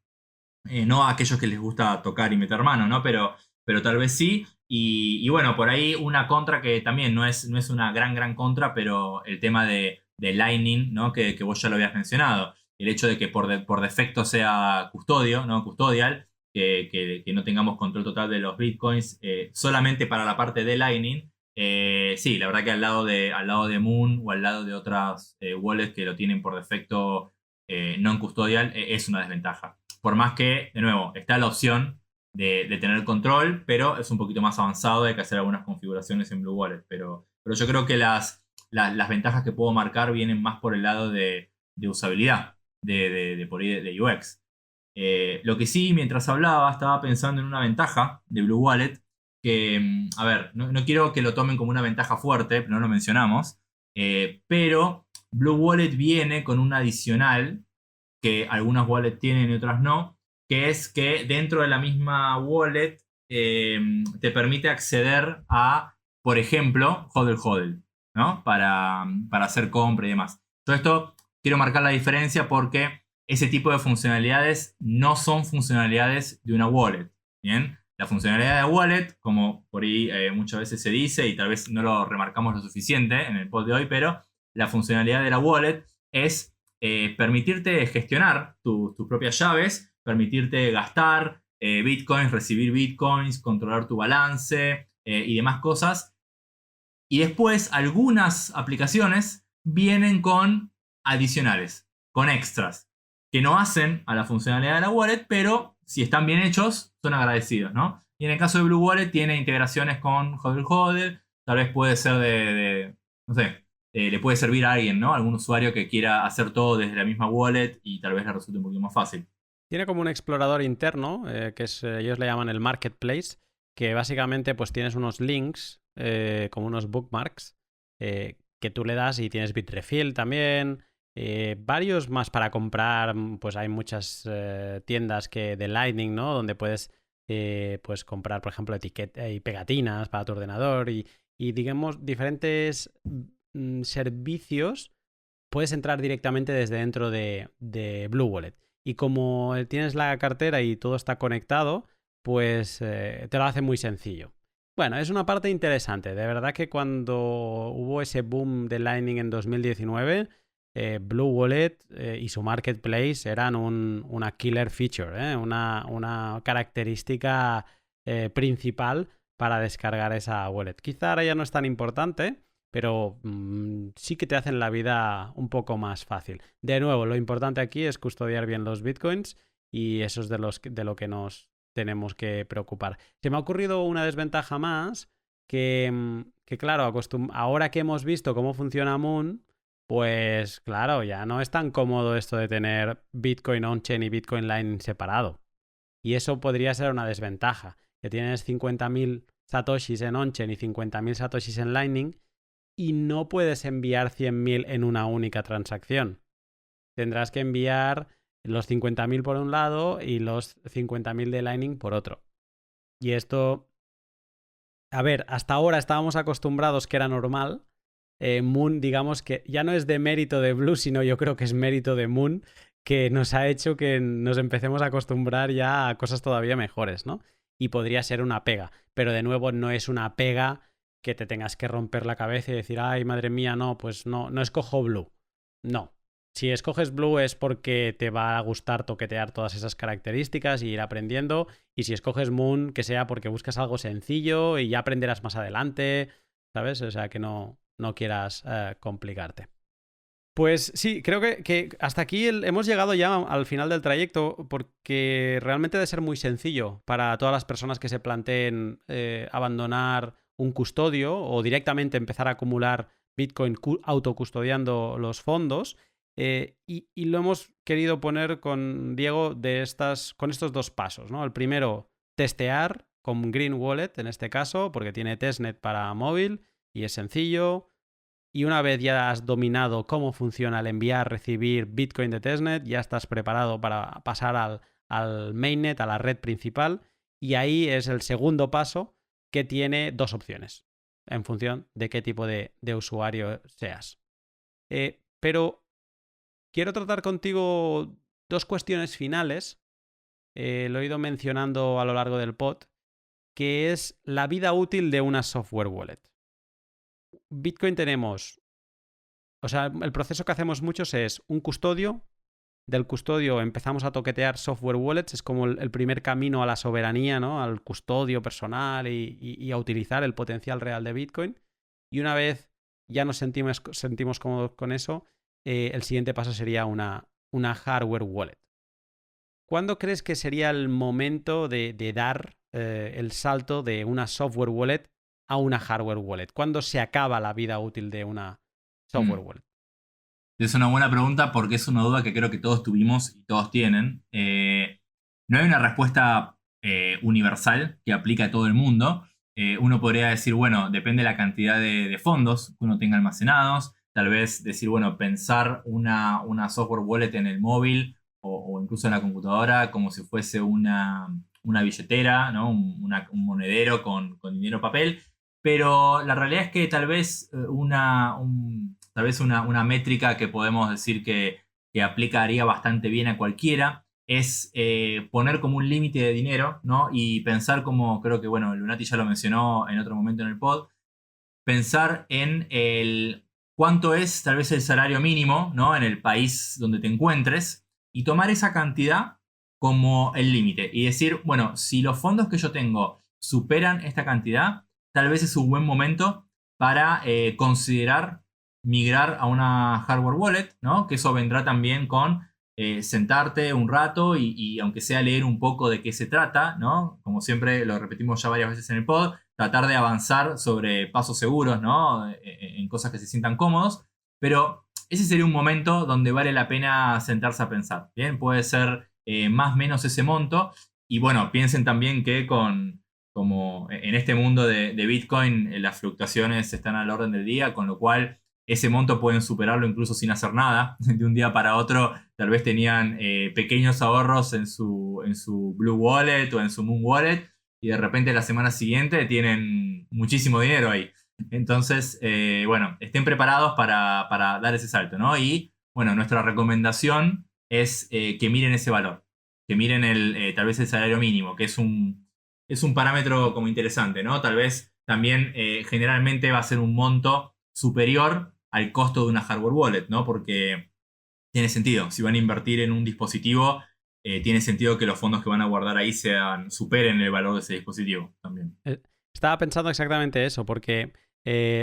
No a aquellos que les gusta tocar y meter mano, ¿no? Pero tal vez sí. Y bueno, por ahí una contra que también no es una gran contra, pero el tema de Lightning, ¿no? Que vos ya lo habías mencionado. El hecho de que por defecto sea custodio, ¿no? Custodial, que no tengamos control total de los bitcoins solamente para la parte de Lightning. Sí, la verdad que al lado de Moon o al lado de otras wallets que lo tienen por defecto non custodial, es una desventaja. Por más que, de nuevo, está la opción de tener control, pero es un poquito más avanzado, hay que hacer algunas configuraciones en Blue Wallet. Pero yo creo que las ventajas que puedo marcar vienen más por el lado de usabilidad, de UX. Lo que sí, mientras hablaba, estaba pensando en una ventaja de Blue Wallet que, a ver, no quiero que lo tomen como una ventaja fuerte, no lo mencionamos, pero Blue Wallet viene con un adicional que algunas wallets tienen y otras no, que es que dentro de la misma wallet te permite acceder a, por ejemplo, HODL HODL, ¿no? Para hacer compra y demás. Todo esto quiero marcar la diferencia porque ese tipo de funcionalidades no son funcionalidades de una wallet, ¿bien? La funcionalidad de wallet, como por ahí muchas veces se dice y tal vez no lo remarcamos lo suficiente en el pod de hoy, pero la funcionalidad de la wallet es permitirte gestionar tus propias llaves, permitirte gastar bitcoins, recibir bitcoins, controlar tu balance y demás cosas. Y después algunas aplicaciones vienen con adicionales, con extras, que no hacen a la funcionalidad de la wallet, pero si están bien hechos, son agradecidos, ¿no? Y en el caso de Blue Wallet tiene integraciones con HODL HODL, tal vez puede ser no sé, le puede servir a alguien, ¿no? Algún usuario que quiera hacer todo desde la misma wallet y tal vez le resulte un poquito más fácil. Tiene como un explorador interno, que ellos le llaman el marketplace, que básicamente pues tienes unos links, como unos bookmarks, que tú le das y tienes Bitrefill también, varios más para comprar, pues hay muchas tiendas de Lightning, ¿no? Donde puedes pues comprar, por ejemplo, etiquetas y pegatinas para tu ordenador y digamos diferentes servicios. Puedes entrar directamente desde dentro de Blue Wallet. Y como tienes la cartera y todo está conectado, pues te lo hace muy sencillo. Bueno, es una parte interesante. De verdad que cuando hubo ese boom de Lightning en 2019, Blue Wallet y su marketplace eran una killer feature, una característica principal para descargar esa wallet. Quizá ahora ya no es tan importante, pero sí que te hacen la vida un poco más fácil. De nuevo, lo importante aquí es custodiar bien los bitcoins y eso es de lo que nos tenemos que preocupar. Se me ha ocurrido una desventaja más que claro, ahora que hemos visto cómo funciona Moon, pues claro, ya no es tan cómodo esto de tener Bitcoin on-chain y Bitcoin Lightning separado. Y eso podría ser una desventaja, que tienes 50.000 satoshis en on-chain y 50.000 satoshis en Lightning y no puedes enviar 100.000 en una única transacción. Tendrás que enviar los 50.000 por un lado y los 50.000 de Lightning por otro. Y esto, a ver, hasta ahora estábamos acostumbrados que era normal. Moon, digamos que ya no es de mérito de Blue, sino yo creo que es mérito de Moon, que nos ha hecho que nos empecemos a acostumbrar ya a cosas todavía mejores, ¿no? Y podría ser una pega, pero de nuevo no es una pega que te tengas que romper la cabeza y decir, ay, madre mía, no, pues no escojo Blue. No. Si escoges Blue es porque te va a gustar toquetear todas esas características y ir aprendiendo. Y si escoges Moon, que sea porque buscas algo sencillo y ya aprenderás más adelante, ¿sabes? O sea, que no quieras complicarte. Pues sí, creo que hasta aquí hemos llegado ya al final del trayecto porque realmente debe ser muy sencillo para todas las personas que se planteen abandonar un custodio o directamente empezar a acumular Bitcoin autocustodiando los fondos. Y lo hemos querido poner con Diego con estos dos pasos, ¿no? El primero, testear con Green Wallet en este caso, porque tiene testnet para móvil y es sencillo. Y una vez ya has dominado cómo funciona el enviar, recibir Bitcoin de testnet, ya estás preparado para pasar al mainnet, a la red principal. Y ahí es el segundo paso que tiene dos opciones en función de qué tipo de usuario seas. Pero quiero tratar contigo dos cuestiones finales. Lo he ido mencionando a lo largo del pod, que es la vida útil de una software wallet. Bitcoin tenemos, o sea, el proceso que hacemos muchos es un custodio. Del custodio empezamos a toquetear software wallets, es como el primer camino a la soberanía, ¿no? Al custodio personal y a utilizar el potencial real de Bitcoin. Y una vez ya nos sentimos cómodos con eso, el siguiente paso sería una hardware wallet. ¿Cuándo crees que sería el momento de dar el salto de una software wallet a una hardware wallet? ¿Cuándo se acaba la vida útil de una software wallet? Es una buena pregunta porque es una duda que creo que todos tuvimos y todos tienen. No hay una respuesta universal que aplique a todo el mundo. Uno podría decir, bueno, depende de la cantidad de fondos que uno tenga almacenados. Tal vez decir, bueno, pensar una software wallet en el móvil o incluso en la computadora como si fuese una billetera, ¿no? Un monedero con dinero en papel. Pero la realidad es que tal vez tal vez una métrica que podemos decir que aplicaría bastante bien a cualquiera es poner como un límite de dinero, ¿no? Y pensar como, creo que, bueno, Lunati ya lo mencionó en otro momento en el pod, pensar en cuánto es tal vez el salario mínimo, ¿no? En el país donde te encuentres y tomar esa cantidad como el límite y decir, bueno, si los fondos que yo tengo superan esta cantidad, tal vez es un buen momento para considerar migrar a una hardware wallet, ¿no? Que eso vendrá también con sentarte un rato y aunque sea leer un poco de qué se trata, ¿no? Como siempre lo repetimos ya varias veces en el pod, tratar de avanzar sobre pasos seguros, ¿no? En cosas que se sientan cómodos, pero ese sería un momento donde vale la pena sentarse a pensar, ¿bien? Puede ser más o menos ese monto y bueno, piensen también que como en este mundo de Bitcoin las fluctuaciones están al orden del día, con lo cual ese monto pueden superarlo incluso sin hacer nada. De un día para otro tal vez tenían pequeños ahorros en su Blue Wallet o en su Moon Wallet y de repente la semana siguiente tienen muchísimo dinero ahí. Entonces, bueno, estén preparados para dar ese salto, ¿no? Y bueno, nuestra recomendación es que miren ese valor, que miren tal vez el salario mínimo, que es un parámetro como interesante, ¿no? Tal vez también generalmente va a ser un monto superior al costo de una hardware wallet, ¿no? Porque tiene sentido. Si van a invertir en un dispositivo, tiene sentido que los fondos que van a guardar ahí superen el valor de ese dispositivo también. Estaba pensando exactamente eso, porque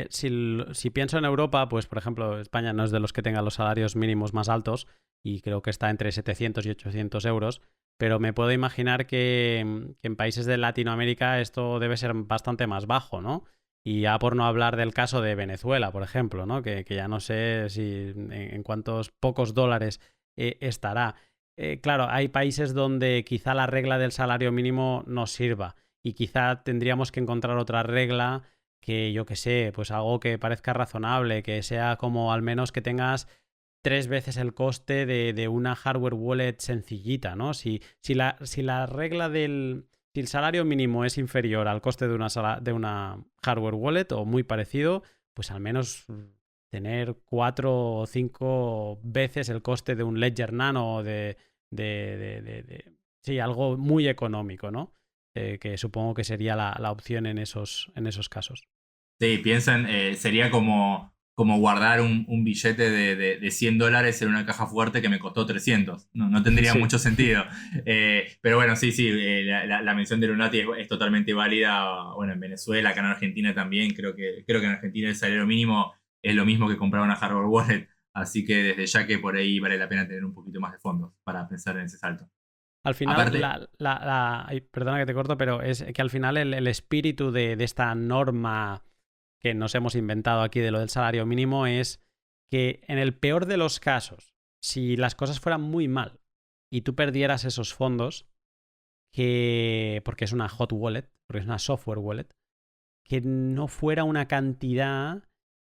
si pienso en Europa, pues por ejemplo, España no es de los que tengan los salarios mínimos más altos y creo que está entre 700 y 800 euros, pero me puedo imaginar que en países de Latinoamérica esto debe ser bastante más bajo, ¿no? Y ya por no hablar del caso de Venezuela, por ejemplo, ¿no? Que ya no sé si en cuántos pocos dólares estará. Claro, hay países donde quizá la regla del salario mínimo no sirva y quizá tendríamos que encontrar otra regla que, yo qué sé, pues algo que parezca razonable, que sea como al menos que tengas 3 veces el coste de una hardware wallet sencillita, ¿no? Si la regla si el salario mínimo es inferior al coste de una hardware wallet o muy parecido, pues al menos tener 4 o 5 veces el coste de un Ledger Nano o sí, algo muy económico, ¿no? Que supongo que sería la opción en esos casos. Sí, piensen, sería como guardar un billete de $100 en una caja fuerte que me costó 300. No tendría Sí. mucho sentido. Pero bueno, sí, sí, la mención de Lunati es totalmente válida. Bueno, en Venezuela, acá en Argentina también. Creo que en Argentina el salario mínimo es lo mismo que comprar una hardware wallet. Así que desde ya que por ahí vale la pena tener un poquito más de fondos para pensar en ese salto. Al final, Aparte, ay, perdona que te corto, pero es que al final el espíritu de esta norma que nos hemos inventado aquí de lo del salario mínimo es que en el peor de los casos, si las cosas fueran muy mal y tú perdieras esos fondos, porque es una hot wallet, porque es una software wallet, que no fuera una cantidad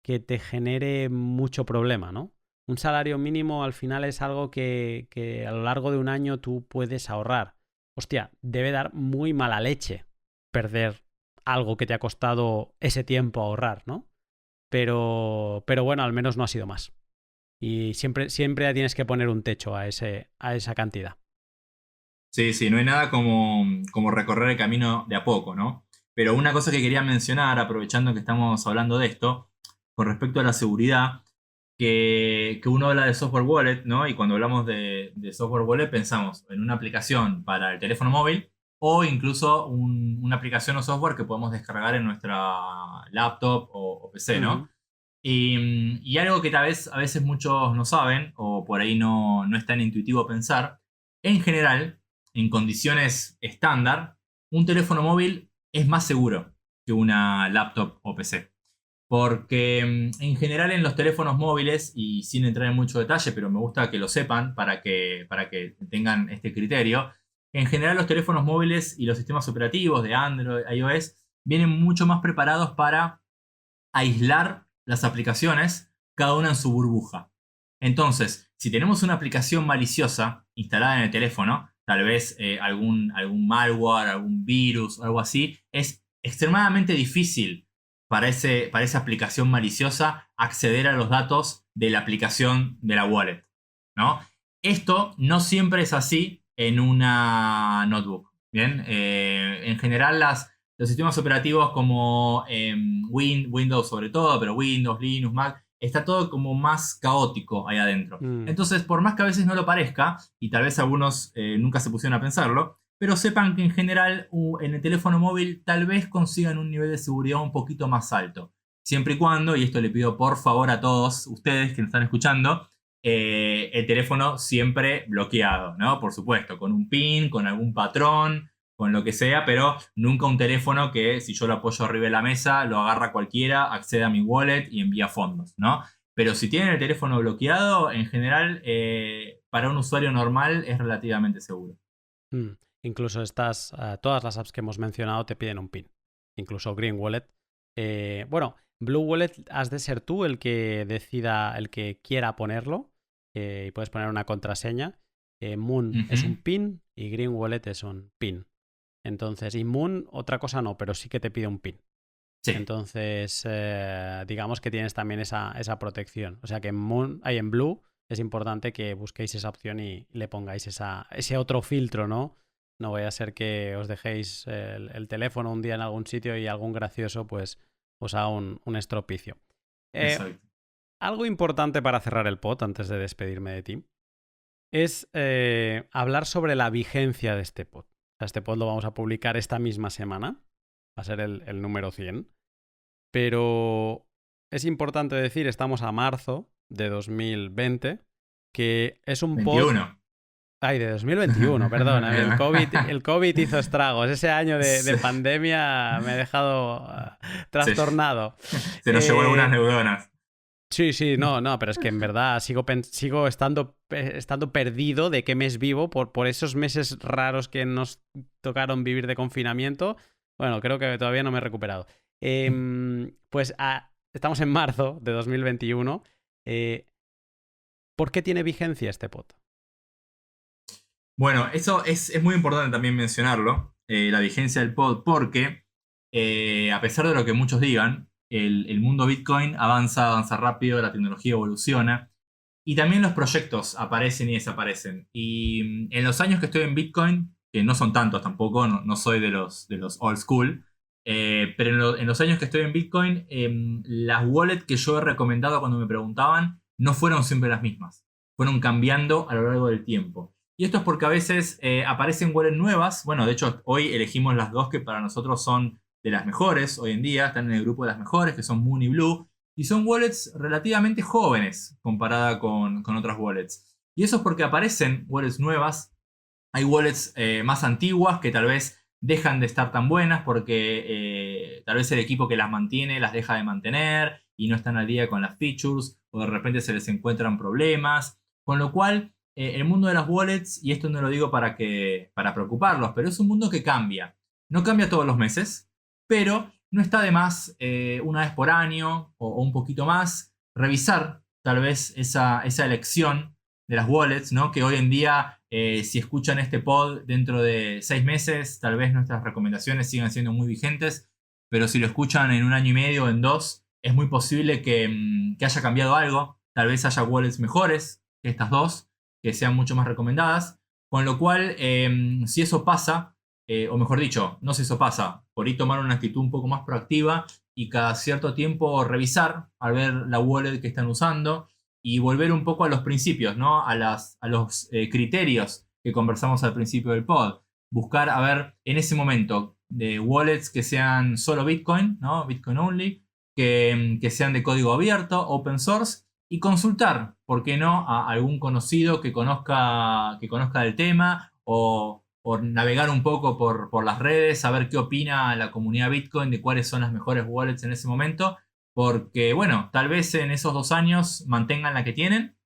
que te genere mucho problema, ¿no? Un salario mínimo al final es algo que a lo largo de un año tú puedes ahorrar. Hostia, debe dar muy mala leche perder algo que te ha costado ese tiempo ahorrar, ¿no? Pero bueno, al menos no ha sido más. Y siempre tienes que poner un techo a esa cantidad. sí, sí, no hay nada como recorrer el camino de a poco, ¿no? Pero una cosa que quería mencionar, aprovechando que estamos hablando de esto, con respecto a la seguridad, que uno habla de software wallet, ¿no? Y cuando hablamos de software wallet pensamos en una aplicación para el teléfono móvil o incluso una aplicación o software que podemos descargar en nuestra laptop o PC, Ujú. ¿no? Y algo que tal vez a veces muchos no saben o por ahí no es tan intuitivo pensar, en general, en condiciones estándar, un teléfono móvil es más seguro que una laptop o PC. Porque en general en los teléfonos móviles, y sin entrar en mucho detalle, pero me gusta que lo sepan para que tengan este criterio, en general los teléfonos móviles y los sistemas operativos de Android, iOS, vienen mucho más preparados para aislar las aplicaciones, cada una en su burbuja. Entonces, si tenemos una aplicación maliciosa instalada en el teléfono, tal vez algún malware, algún virus, algo así, es extremadamente difícil para esa aplicación maliciosa acceder a los datos de la aplicación de la wallet, ¿no? Esto no siempre es así en una notebook. Bien, en general los sistemas operativos como Windows sobre todo, pero Windows, Linux, Mac, está todo como más caótico ahí adentro. Mm. Entonces, por más que a veces no lo parezca, y tal vez algunos nunca se pusieron a pensarlo, pero sepan que en general en el teléfono móvil tal vez consigan un nivel de seguridad un poquito más alto. Siempre y cuando, y esto le pido por favor a todos ustedes que nos están escuchando, el teléfono siempre bloqueado, ¿no? Por supuesto, con un PIN, con algún patrón, con lo que sea, pero nunca un teléfono que si yo lo apoyo arriba de la mesa, lo agarra cualquiera, accede a mi wallet y envía fondos, ¿no? Pero si tienen el teléfono bloqueado, en general, para un usuario normal es relativamente seguro. Mm. Incluso todas las apps que hemos mencionado te piden un PIN. Incluso Green Wallet. Bueno, Blue Wallet has de ser tú el que decida, el que quiera ponerlo. Y puedes poner una contraseña. Moon es un Ujú. PIN y Green Wallet es un PIN. Entonces, y Moon otra cosa no, pero sí que te pide un PIN. Sí, Entonces, digamos que tienes también esa protección. O sea que en Blue es importante que busquéis esa opción y le pongáis ese otro filtro, ¿no? No vaya a ser que os dejéis el teléfono un día en algún sitio y algún gracioso pues os haga un estropicio. Eh, exacto. Algo importante para cerrar el pod antes de despedirme de ti es hablar sobre la vigencia de este pod. O sea, este pod lo vamos a publicar esta misma semana. Va a ser el número 100. Pero es importante decir, estamos a marzo de 2020, que es un pod... 21. Ay, de 2021, perdón. El COVID hizo estragos. Ese año de pandemia me ha dejado Sí, trastornado. se nos llevó algunas Eh, neuronas. sí, no, pero es que en verdad sigo estando perdido de qué mes vivo por esos meses raros que nos tocaron vivir de confinamiento. Bueno, creo que todavía no me he recuperado. Pues estamos en marzo de 2021. ¿Por qué tiene vigencia este pod? Bueno, eso es muy importante también mencionarlo, la vigencia del pod, porque a pesar de lo que muchos digan, el mundo Bitcoin avanza rápido, la tecnología evoluciona y también los proyectos aparecen y desaparecen. Y en los años que estoy en Bitcoin, que no son tantos tampoco, no soy de los old school, pero en los años que estoy en Bitcoin, las wallets que yo he recomendado cuando me preguntaban no fueron siempre las mismas, fueron cambiando a lo largo del tiempo. Y esto es porque a veces aparecen wallets nuevas. Bueno, de hecho, hoy elegimos las dos que para nosotros son de las mejores hoy en día, están en el grupo de las mejores, que son Moon y Blue, y son wallets relativamente jóvenes comparada con otras wallets. Y eso es porque aparecen wallets nuevas. Hay wallets más antiguas que tal vez dejan de estar tan buenas porque tal vez el equipo que las mantiene las deja de mantener y no están al día con las features o de repente se les encuentran problemas. Con lo cual, el mundo de las wallets, y esto no lo digo para preocuparlos, pero es un mundo que cambia. No cambia todos los meses, pero no está de más una vez por año o un poquito más revisar tal vez esa elección de las wallets, ¿no? Que hoy en día, si escuchan este pod dentro de 6 meses, tal vez nuestras recomendaciones sigan siendo muy vigentes, pero si lo escuchan en un año y medio o en dos, es muy posible que haya cambiado algo. Tal vez haya wallets mejores que estas dos, que sean mucho más recomendadas. Con lo cual, si eso pasa, o mejor dicho, no si eso pasa, por ahí tomar una actitud un poco más proactiva y cada cierto tiempo revisar al ver la wallet que están usando y volver un poco a los principios, ¿no? A los criterios que conversamos al principio del pod. Buscar, a ver, en ese momento, de wallets que sean solo Bitcoin, ¿no? Bitcoin only, que sean de código abierto, open source, y consultar, ¿por qué no?, a algún conocido que conozca del tema o navegar un poco por las redes, saber qué opina la comunidad Bitcoin de cuáles son las mejores wallets en ese momento, porque bueno, tal vez en esos 2 años mantengan la que tienen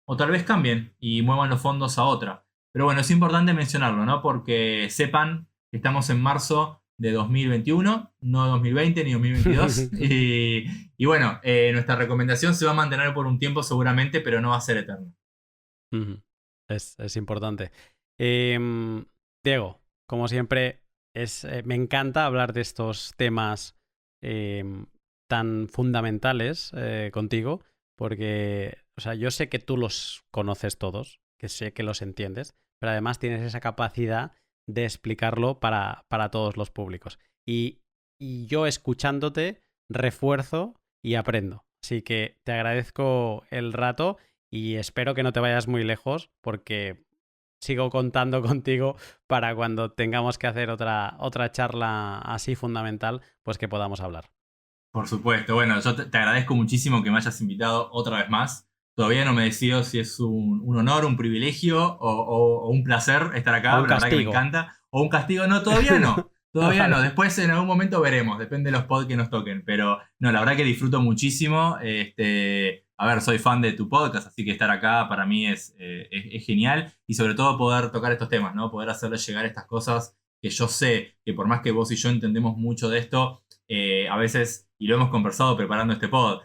o tal vez cambien y muevan los fondos a otra. Pero bueno, es importante mencionarlo, ¿no? Porque sepan que estamos en marzo de 2021, no 2020 ni 2022. Y bueno, nuestra recomendación se va a mantener por un tiempo seguramente, pero no va a ser eterna. Es importante. Diego, como siempre, me encanta hablar de estos temas tan fundamentales contigo, porque, o sea, yo sé que tú los conoces todos, que sé que los entiendes, pero además tienes esa capacidad de explicarlo para todos los públicos. Y yo escuchándote refuerzo y aprendo. Así que te agradezco el rato y espero que no te vayas muy lejos porque sigo contando contigo para cuando tengamos que hacer otra charla así fundamental, pues que podamos hablar. Por supuesto, bueno, yo te agradezco muchísimo que me hayas invitado otra vez más. Todavía no me decido si es un honor, un privilegio o un placer estar O acá, un la verdad que me castigo. encanta. O un castigo, no, todavía no. Todavía no, Vale. después en algún momento veremos, depende de los pods que nos toquen. Pero no, la verdad que disfruto muchísimo. A ver, soy fan de tu podcast, así que estar acá para mí es genial. Y sobre todo poder tocar estos temas, ¿no? Poder hacerles llegar estas cosas que yo sé que por más que vos y yo entendemos mucho de esto, a veces, y lo hemos conversado preparando este pod,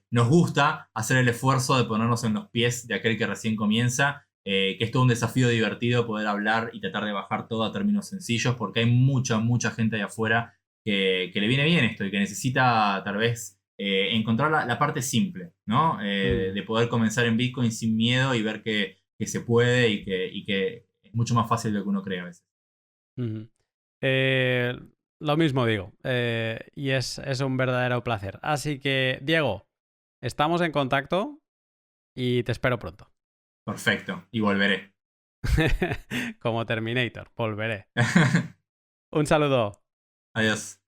nos gusta hacer el esfuerzo de ponernos en los pies de aquel que recién comienza, que es todo un desafío divertido poder hablar y tratar de bajar todo a términos sencillos, porque hay mucha gente allá afuera que le viene bien esto y que necesita tal vez encontrar la parte simple, ¿no? De poder comenzar en Bitcoin sin miedo y ver que se puede y que es mucho más fácil de lo que uno cree a veces. Uh-huh. eh, lo mismo digo, y es un verdadero placer. Así que, Diego, estamos en contacto y te espero pronto. Perfecto, y volveré. Como Terminator, volveré. Un saludo. Adiós.